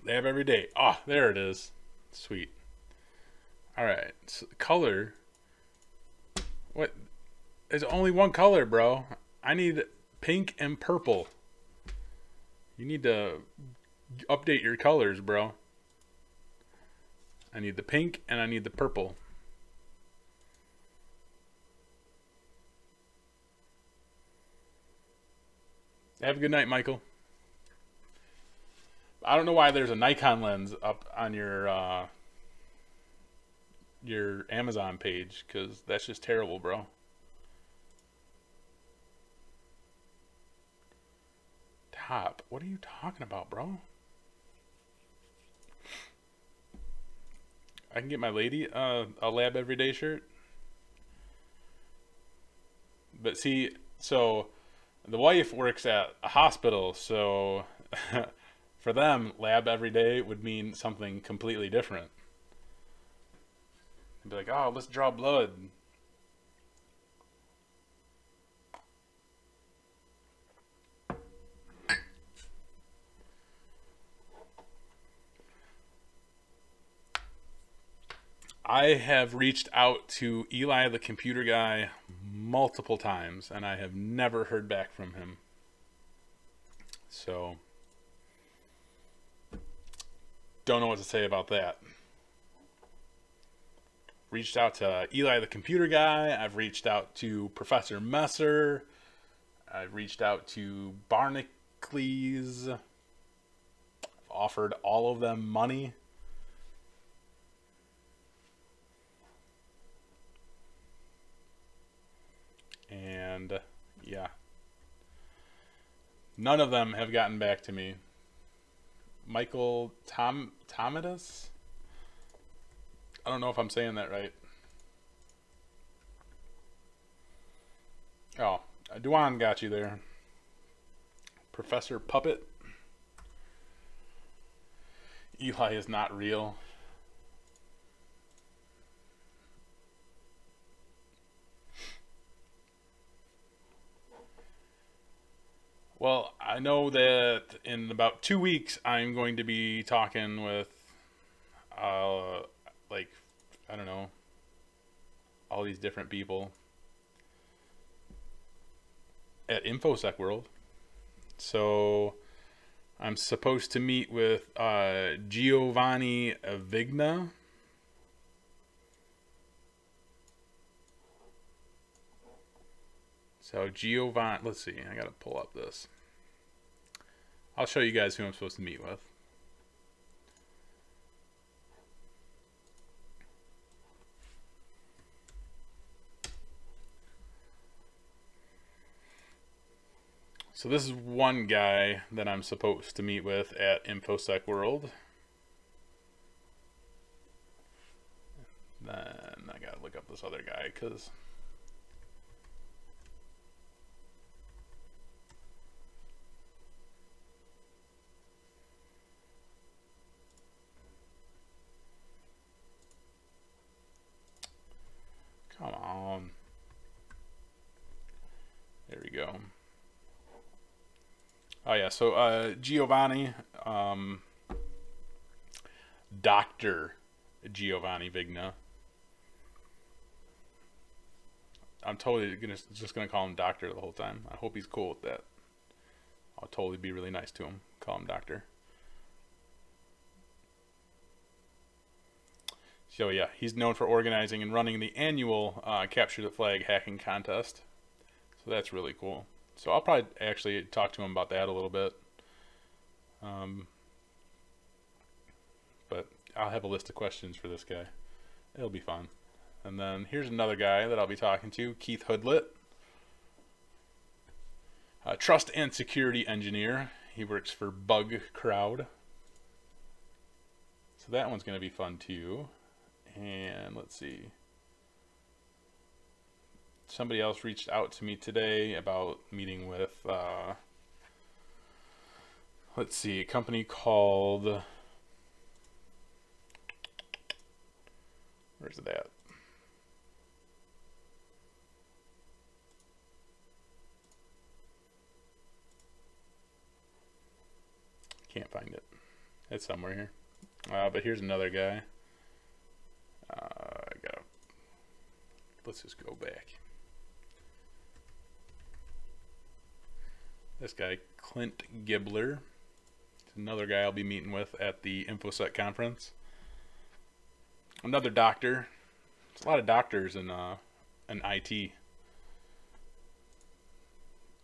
They have every day. Ah, there it is. Sweet. All right. So color. What? There's only one color, bro. I need pink and purple. You need to update your colors, bro. I need the pink and I need the purple. Have a good night, Michael. I don't know why there's a Nikon lens up on your Amazon page, because that's just terrible, bro. Top. What are you talking about, bro? I can get my lady a Lab Everyday shirt. But see, so the wife works at a hospital, so for them, Lab Everyday would mean something completely different. They'd be like, oh, let's draw blood. I have reached out to Eli, the computer guy, multiple times, and I have never heard back from him. So, don't know what to say about that. Reached out to Eli, the computer guy. I've reached out to Professor Messer. I've reached out to Barnacles. I've offered all of them money. And yeah, none of them have gotten back to me. Michael Tomidis? I don't know if I'm saying that right. Oh, Duan got you there. Professor Puppet. Eli is not real. Well, I know that in about 2 weeks I'm going to be talking with, like, I don't know, all these different people at InfoSec World. So I'm supposed to meet with Giovanni Vigna. So Giovanni, let's see, I gotta pull up this. I'll show you guys who I'm supposed to meet with. So this is one guy that I'm supposed to meet with at InfoSec World. Then I gotta look up this other guy, because come on. There we go. Oh yeah, so Giovanni, Dr. Giovanni Vigna. I'm totally just gonna call him Doctor the whole time. I hope he's cool with that. I'll totally be really nice to him. Call him Doctor. So yeah, he's known for organizing and running the annual Capture the Flag hacking contest. So that's really cool. So I'll probably actually talk to him about that a little bit. But I'll have a list of questions for this guy. It'll be fun. And then here's another guy that I'll be talking to, Keith Hoodlet. Trust and security engineer. He works for Bug Crowd. So that one's going to be fun too. And let's see. Somebody else reached out to me today about meeting with, let's see, a company called, where's it at? Can't find it. It's somewhere here. But here's another guy. Let's just go back. This guy, Clint Gibler. It's another guy I'll be meeting with at the InfoSec conference. Another doctor. There's a lot of doctors in IT.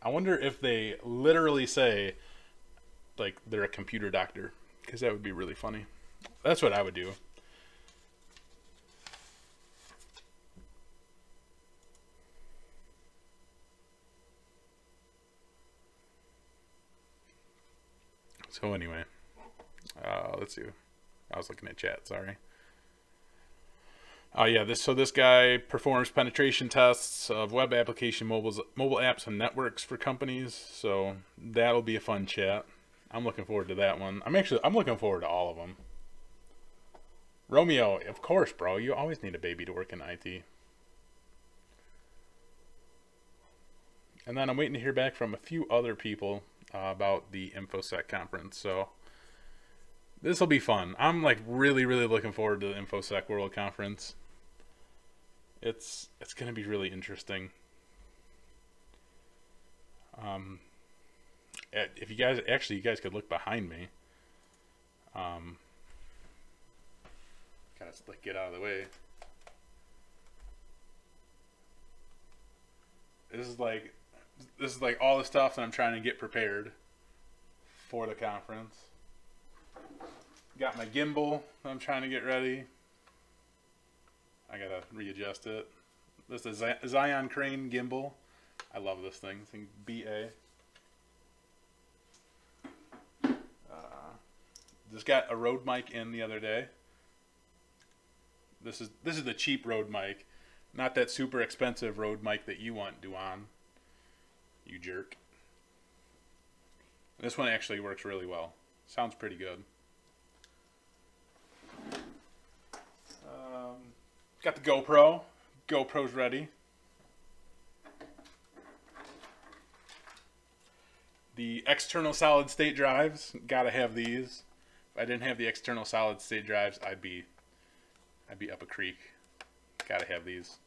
I wonder if they literally say, like, they're a computer doctor, because that would be really funny. That's what I would do. So anyway, let's see. I was looking at chat, sorry. Oh yeah, this guy performs penetration tests of web application, mobile apps, and networks for companies. So that'll be a fun chat. I'm looking forward to that one. I'm looking forward to all of them. Romeo, of course, bro. You always need a baby to work in IT. And then I'm waiting to hear back from a few other people about the InfoSec conference. So this will be fun. I'm like really looking forward to the InfoSec World Conference. It's going to be really interesting. If you guys could look behind me. Kind of like get out of the way. This is like all the stuff that I'm trying to get prepared for the conference. Got my gimbal that I'm trying to get ready. I gotta readjust it. This is Zion Crane gimbal. I love this thing. This thing BA. Just got a Rode mic in the other day. This is the cheap Rode mic, not that super expensive Rode mic that you want, Duan. You jerk. This one actually works really well. Sounds pretty good. Got the GoPro. GoPro's ready. The external solid state drives. Gotta have these. If I didn't have the external solid state drives, I'd be up a creek. Gotta have these.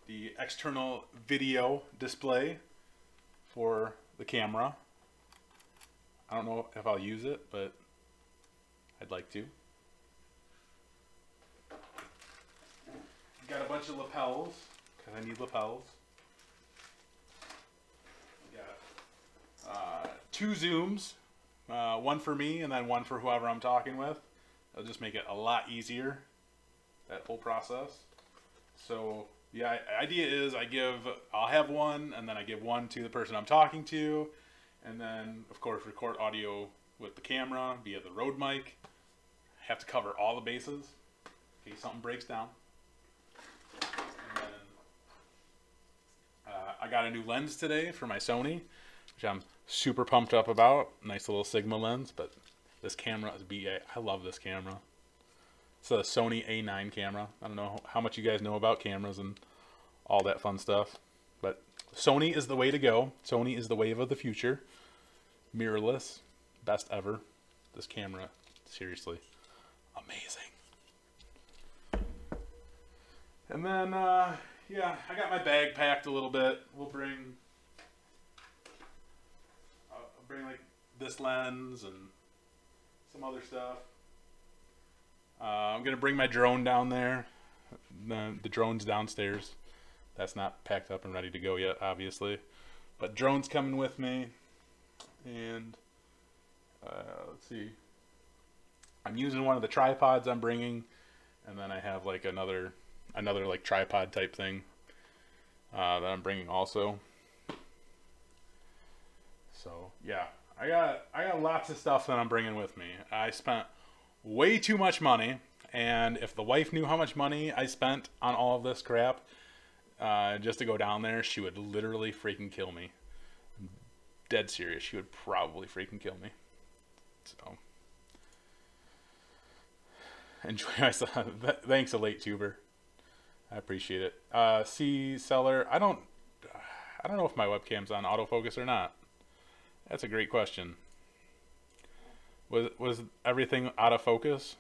The external video display for the camera. I don't know if I'll use it, but I'd like to. Got a bunch of lapels, because I need lapels. Got 2 zooms, one for me and then one for whoever I'm talking with. It'll just make it a lot easier, that whole process. So the idea is I'll have one, and then I give one to the person I'm talking to, and then of course record audio with the camera via the Rode mic. Have to cover all the bases in case something breaks down. And then I got a new lens today for my Sony, which I'm super pumped up about. Nice little Sigma lens, but this camera is BA. I love this camera. It's a Sony A9 camera. I don't know how much you guys know about cameras and all that fun stuff, but Sony is the way to go. Sony is the wave of the future. Mirrorless, best ever. This camera, seriously, amazing. And then, yeah, I got my bag packed a little bit. I'll bring like this lens and some other stuff. I'm gonna bring my drone down there. The drone's downstairs. That's not packed up and ready to go yet, obviously. But drone's coming with me. And let's see. I'm using one of the tripods I'm bringing, and then I have like another like tripod type thing that I'm bringing also. So yeah, I got lots of stuff that I'm bringing with me. I spent way too much money, and if the wife knew how much money I spent on all of this crap just to go down there, she would literally freaking kill me. I'm dead serious. She would probably freaking kill me. So enjoy myself. Thanks, a late tuber. I appreciate it. C seller. I don't know if my webcam's on autofocus or not. That's a great question. Was everything out of focus?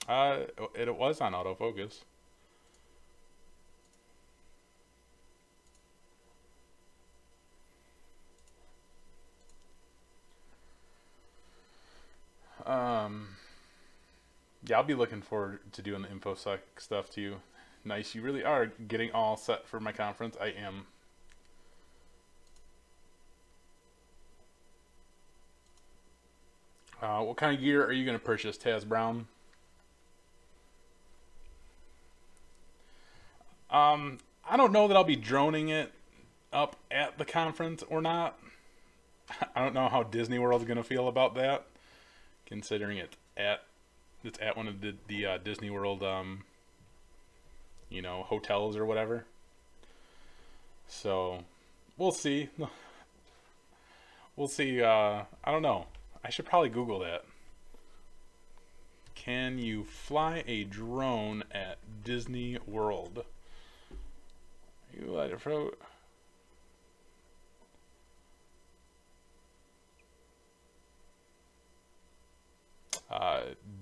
It was on autofocus. Yeah, I'll be looking forward to doing the InfoSec stuff too. Nice, you really are getting all set for my conference. I am. What kind of gear are you going to purchase, Taz Brown? I don't know that I'll be droning it up at the conference or not. I don't know how Disney World's going to feel about that, considering it's at one of the Disney World, you know, hotels or whatever. So we'll see. We'll see. I don't know. I should probably Google that. Can you fly a drone at Disney World? You let it float.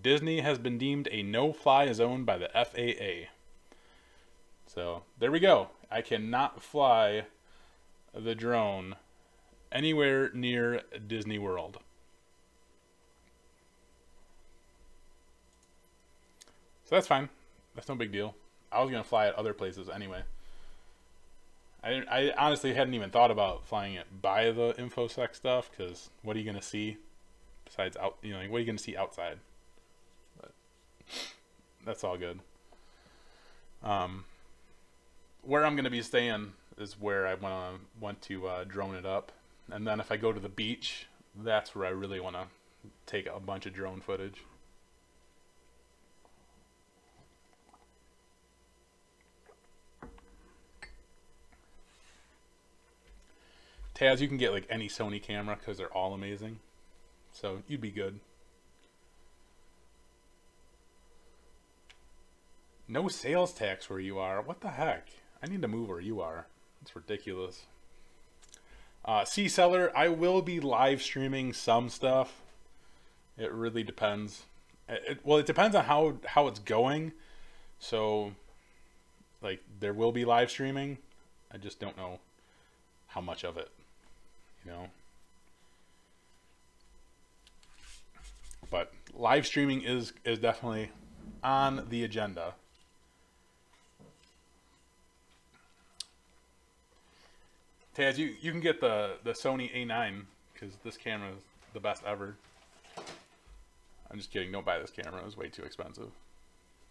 Disney has been deemed a no-fly zone by the FAA. So there we go. I cannot fly the drone anywhere near Disney World. So that's fine. That's no big deal. I was going to fly at other places anyway. I honestly hadn't even thought about flying it by the InfoSec stuff, because what are you going to see besides out? You know, like, what are you going to see outside? But that's all good. Where I'm going to be staying is where I want to drone it up, and then if I go to the beach, that's where I really want to take a bunch of drone footage. Taz, you can get like any Sony camera because they're all amazing. So you'd be good. No sales tax where you are. What the heck? I need to move where you are. It's ridiculous. C Seller, I will be live streaming some stuff. It really depends. Well, it depends on how it's going. So, like, there will be live streaming. I just don't know how much of it. You know, but live streaming is definitely on the agenda. Taz, you can get the Sony A9 because this camera is the best ever. I'm just kidding. Don't buy this camera. It was way too expensive.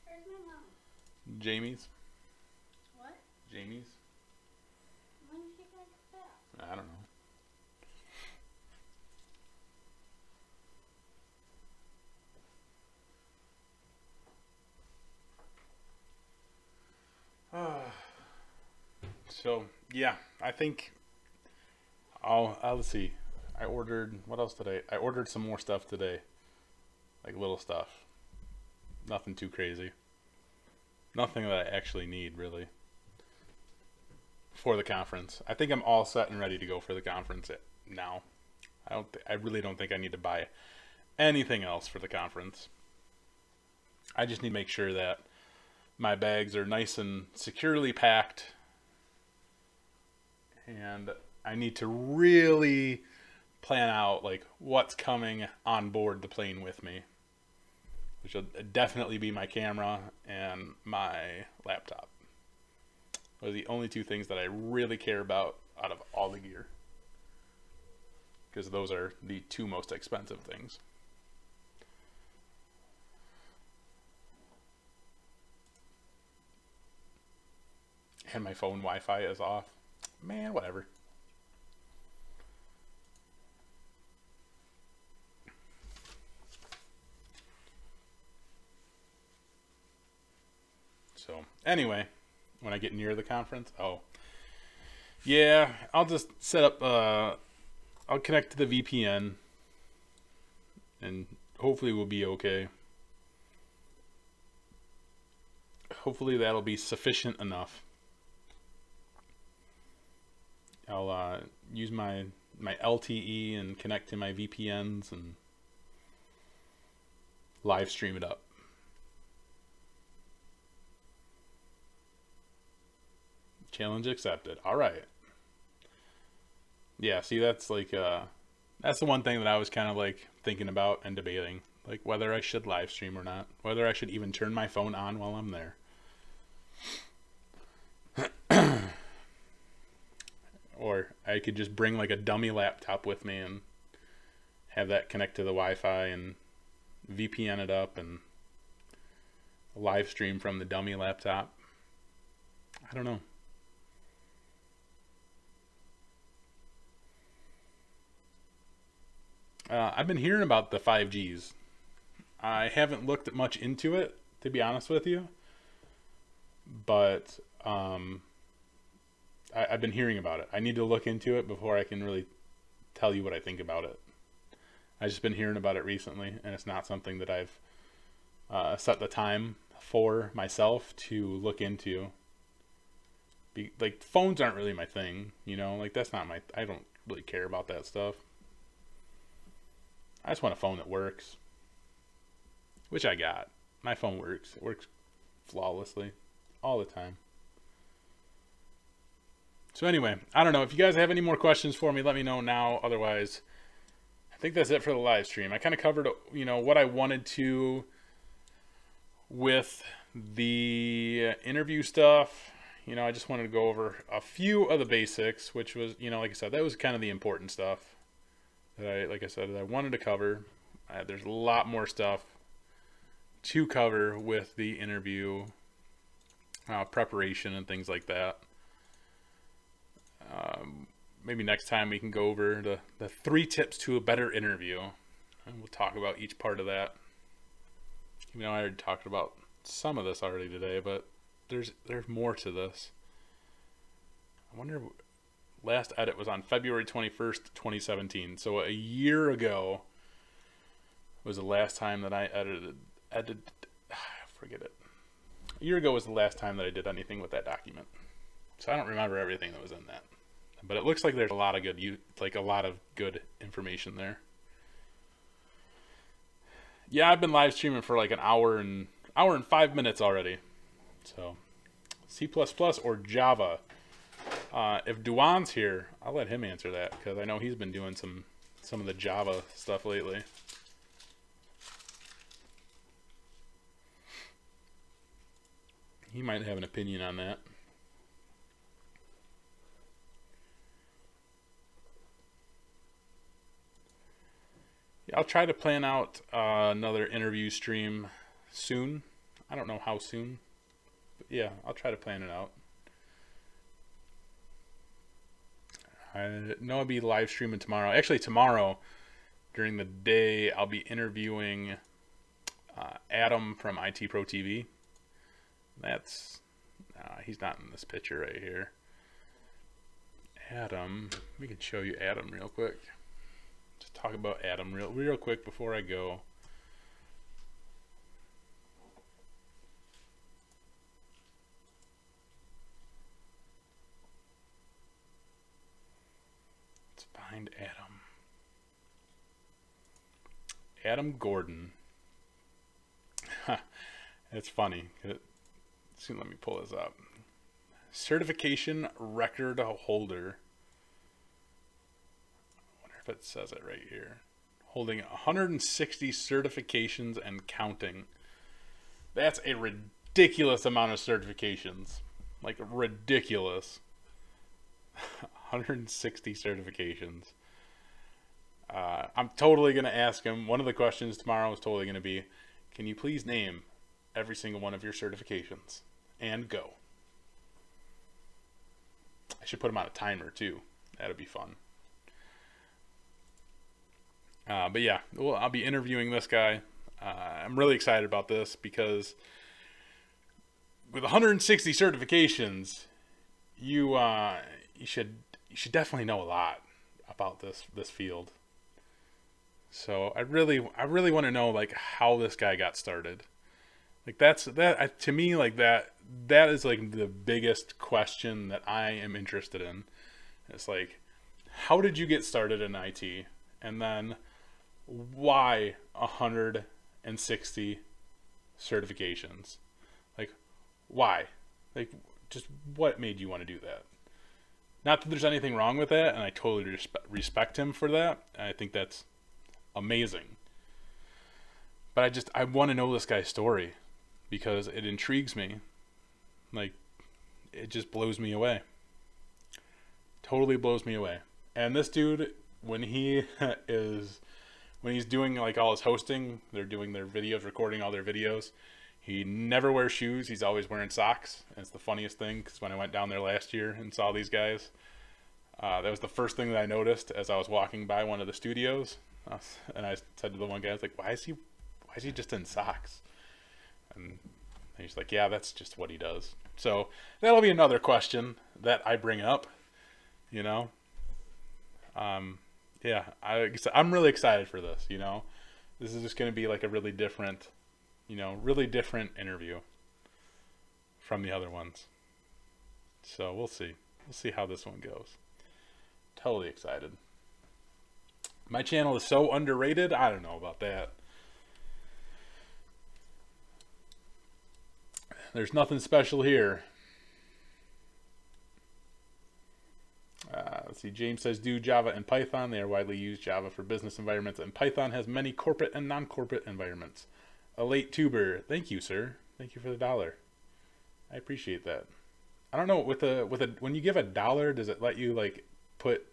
Where's my mom? Jamie's. What? Jamie's. When is she going to get back? I don't know. So yeah, I think I'll see. I ordered, what else today? I ordered some more stuff today, like little stuff. Nothing too crazy. Nothing that I actually need really for the conference. I think I'm all set and ready to go for the conference now. I really don't think I need to buy anything else for the conference. I just need to make sure that my bags are nice and securely packed, and I need to really plan out like what's coming on board the plane with me, which will definitely be my camera and my laptop. Those are the only two things that I really care about out of all the gear, because those are the two most expensive things. And my phone Wi-Fi is off. Man, whatever. So, anyway, when I get near the conference, yeah, I'll just set up, I'll connect to the VPN, and hopefully we'll be okay. Hopefully that'll be sufficient enough. I'll use my LTE and connect to my VPNs and live stream it up. Challenge accepted. All right. Yeah, see, that's like that's the one thing that I was kind of like thinking about and debating, like whether I should live stream or not, whether I should even turn my phone on while I'm there. Or I could just bring like a dummy laptop with me and have that connect to the Wi-Fi and VPN it up and live stream from the dummy laptop. I don't know. I've been hearing about the 5Gs. I haven't looked much into it, to be honest with you. But I've been hearing about it. I need to look into it before I can really tell you what I think about it. I've just been hearing about it recently, and it's not something that I've set the time for myself to look into. Like, phones aren't really my thing, you know? Like, that's not I don't really care about that stuff. I just want a phone that works. Which I got. My phone works. It works flawlessly. All the time. So anyway, I don't know. If you guys have any more questions for me, let me know now. Otherwise, I think that's it for the live stream. I kind of covered, you know, what I wanted to with the interview stuff. You know, I just wanted to go over a few of the basics, which was, you know, like I said, that was kind of the important stuff that like I said, that I wanted to cover. There's a lot more stuff to cover with the interview preparation and things like that. Maybe next time we can go over the 3 tips to a better interview, and we'll talk about each part of that. Even though I already talked about some of this already today, but there's more to this. I wonder, last edit was on February 21st, 2017. So a year ago was the last time that I edited, forget it. A year ago was the last time that I did anything with that document. So I don't remember everything that was in that. But it looks like there's a lot of good information there. Yeah, I've been live streaming for like an hour and 5 minutes already. So C++ or Java. If Duan's here, I'll let him answer that, because I know he's been doing some of the Java stuff lately. He might have an opinion on that. Yeah, I'll try to plan out another interview stream soon. I don't know how soon, but yeah, I'll try to plan it out. I know I'll be live streaming tomorrow. Actually, tomorrow during the day, I'll be interviewing Adam from IT Pro TV. That's he's not in this picture right here. Adam, we can show you Adam real quick. Just talk about Adam real quick before I go. Let's find Adam. Adam Gordon. It's funny. Let me pull this up. Certification record holder. I wonder if it says it right here. Holding 160 certifications and counting. That's a ridiculous amount of certifications. Like, ridiculous. 160 certifications. I'm totally going to ask him. One of the questions tomorrow is totally going to be, can you please name every single one of your certifications? And go. I should put him on a timer too. That'd be fun. But yeah, well, I'll be interviewing this guy. I'm really excited about this because with 160 certifications, you should definitely know a lot about this field. So I really want to know like how this guy got started. Like to me, like that is like the biggest question that I am interested in. It's like, how did you get started in IT? And then why 160 certifications? Like, why? Like, just what made you want to do that? Not that there's anything wrong with that, and I totally respect him for that. I think that's amazing. But I want to know this guy's story because it intrigues me. Like, it just blows me away. Totally blows me away. And this dude, when he's doing like all his hosting, they're doing their videos, recording all their videos. He never wears shoes. He's always wearing socks. And it's the funniest thing because when I went down there last year and saw these guys, that was the first thing that I noticed as I was walking by one of the studios. And I said to the one guy, I was like, why is he just in socks? And he's like, yeah, that's just what he does. So that'll be another question that I bring up, you know? Yeah, I'm really excited for this, you know? This is just going to be like a really different interview from the other ones. So we'll see. We'll see how this one goes. Totally excited. My channel is so underrated. I don't know about that. There's nothing special here. Let's see. James says, do Java and Python. They are widely used. Java for business environments, and Python has many corporate and non-corporate environments. A late tuber. Thank you, sir. Thank you for the $1. I appreciate that. I don't know, when you give $1, does it let you like put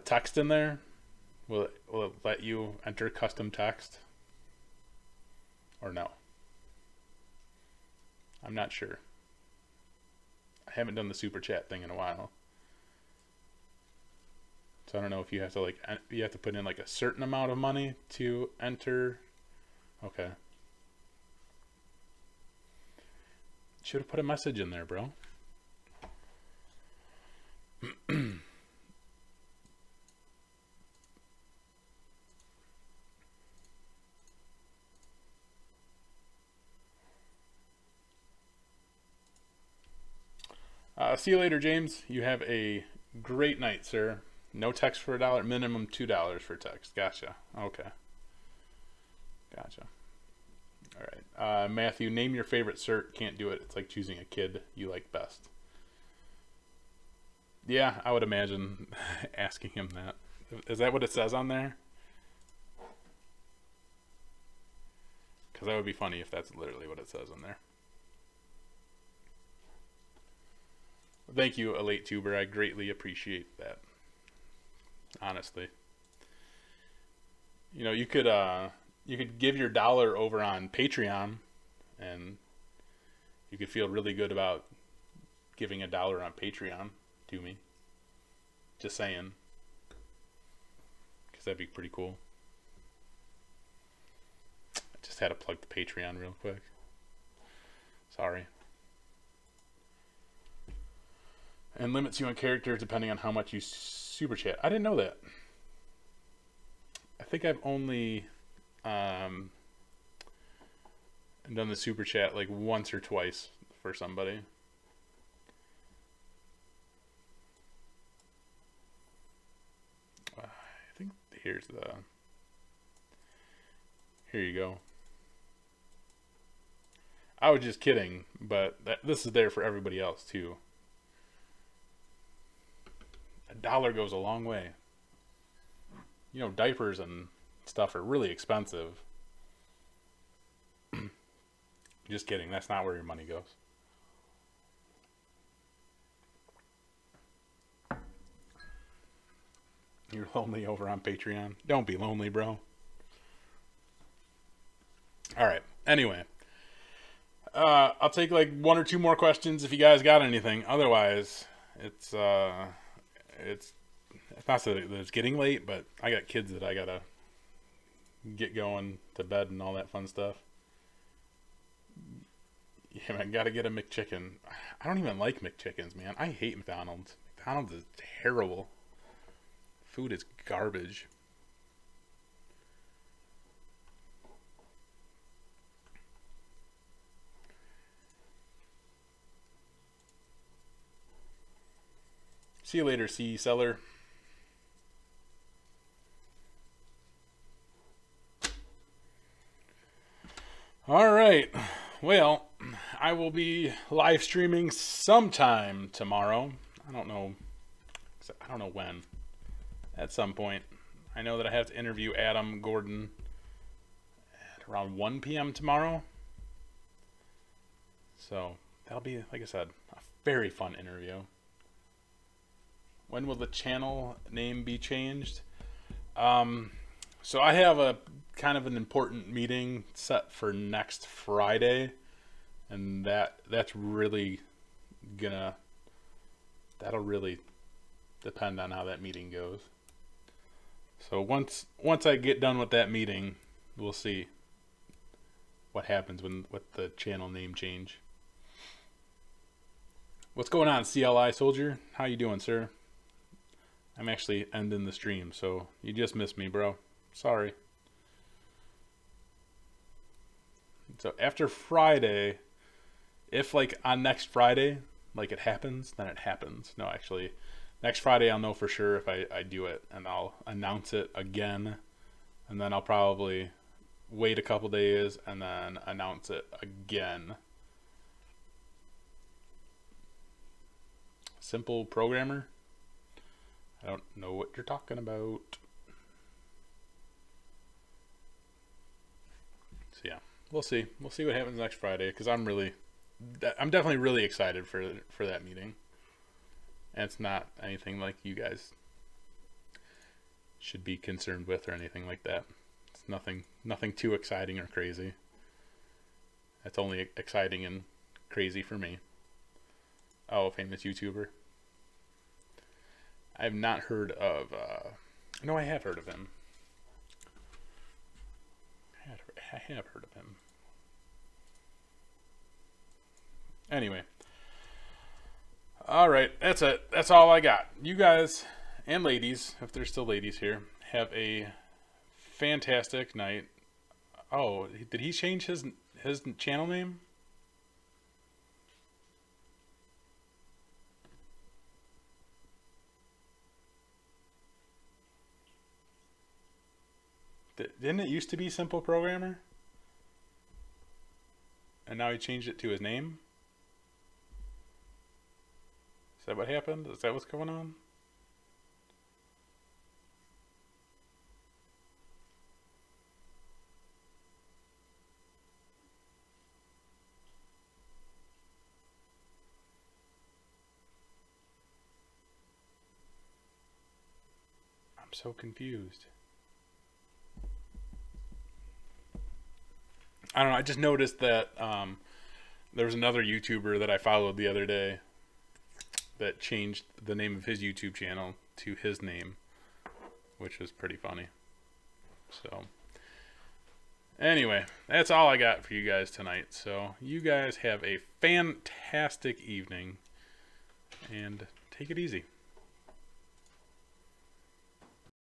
text in there? Will it let you enter custom text? Or no? I'm not sure. I haven't done the super chat thing in a while. So I don't know if you have to put in like a certain amount of money to enter. Okay. Should have put a message in there, bro. See you later, James. You have a great night, sir. No text for $1, minimum $2 for text. Gotcha. Okay. Gotcha. All right. Matthew, name your favorite cert. Can't do it. It's like choosing a kid you like best. Yeah, I would imagine asking him that. Is that what it says on there? Because that would be funny if that's literally what it says on there. Thank you, a late tuber. I greatly appreciate that. Honestly. You know, you could give your $1 over on Patreon, and you could feel really good about giving $1 on Patreon to me. Just saying. Because that'd be pretty cool. I just had to plug the Patreon real quick. Sorry. And limits you on characters depending on how much you super chat. I didn't know that. I think I've only done the super chat like once or twice for somebody. I think here's the Here you go. I was just kidding, but this is there for everybody else too. $1 goes a long way. You know, diapers and stuff are really expensive. Just kidding. That's not where your money goes. You're lonely over on Patreon. Don't be lonely, bro. All right. Anyway, I'll take like 1 or 2 more questions if you guys got anything. Otherwise, it's not that it's getting late, but I got kids that I gotta get going to bed and all that fun stuff. Yeah, man, gotta get a McChicken. I don't even like McChickens, man. I hate McDonald's. McDonald's is terrible. Food is garbage. See you later, sea seller. All right. Well, I will be live streaming sometime tomorrow. I don't know when. At some point. I know that I have to interview Adam Gordon at around 1 p.m. tomorrow. So that'll be, like I said, a very fun interview. When will the channel name be changed? So I have a kind of an important meeting set for next Friday, and that's really that'll really depend on how that meeting goes. So once I get done with that meeting, we'll see what happens with the channel name change. What's going on, CLI Soldier? How you doing, sir? I'm actually ending the stream, so you just missed me, bro. Sorry. So after Friday, if like on next Friday, like it happens, then it happens. No, actually, next Friday I'll know for sure if I do it, and I'll announce it again, and then I'll probably wait a couple days and then announce it again. Simple programmer? I don't know what you're talking about. So yeah, we'll see. We'll see what happens next Friday, because I'm definitely really excited for that meeting. And it's not anything like you guys should be concerned with or anything like that. It's nothing too exciting or crazy. That's only exciting and crazy for me. Oh, a famous YouTuber. I have not heard of, no, I have heard of him. I have heard of him. Anyway. All right, that's it. That's all I got. You guys and ladies, if there's still ladies here, have a fantastic night. Oh, did he change his channel name? Didn't it used to be Simple Programmer? And now he changed it to his name? Is that what happened? Is that what's going on? I'm so confused. I don't know. I just noticed that there was another YouTuber that I followed the other day that changed the name of his YouTube channel to his name, which was pretty funny. So anyway, that's all I got for you guys tonight. So you guys have a fantastic evening and take it easy.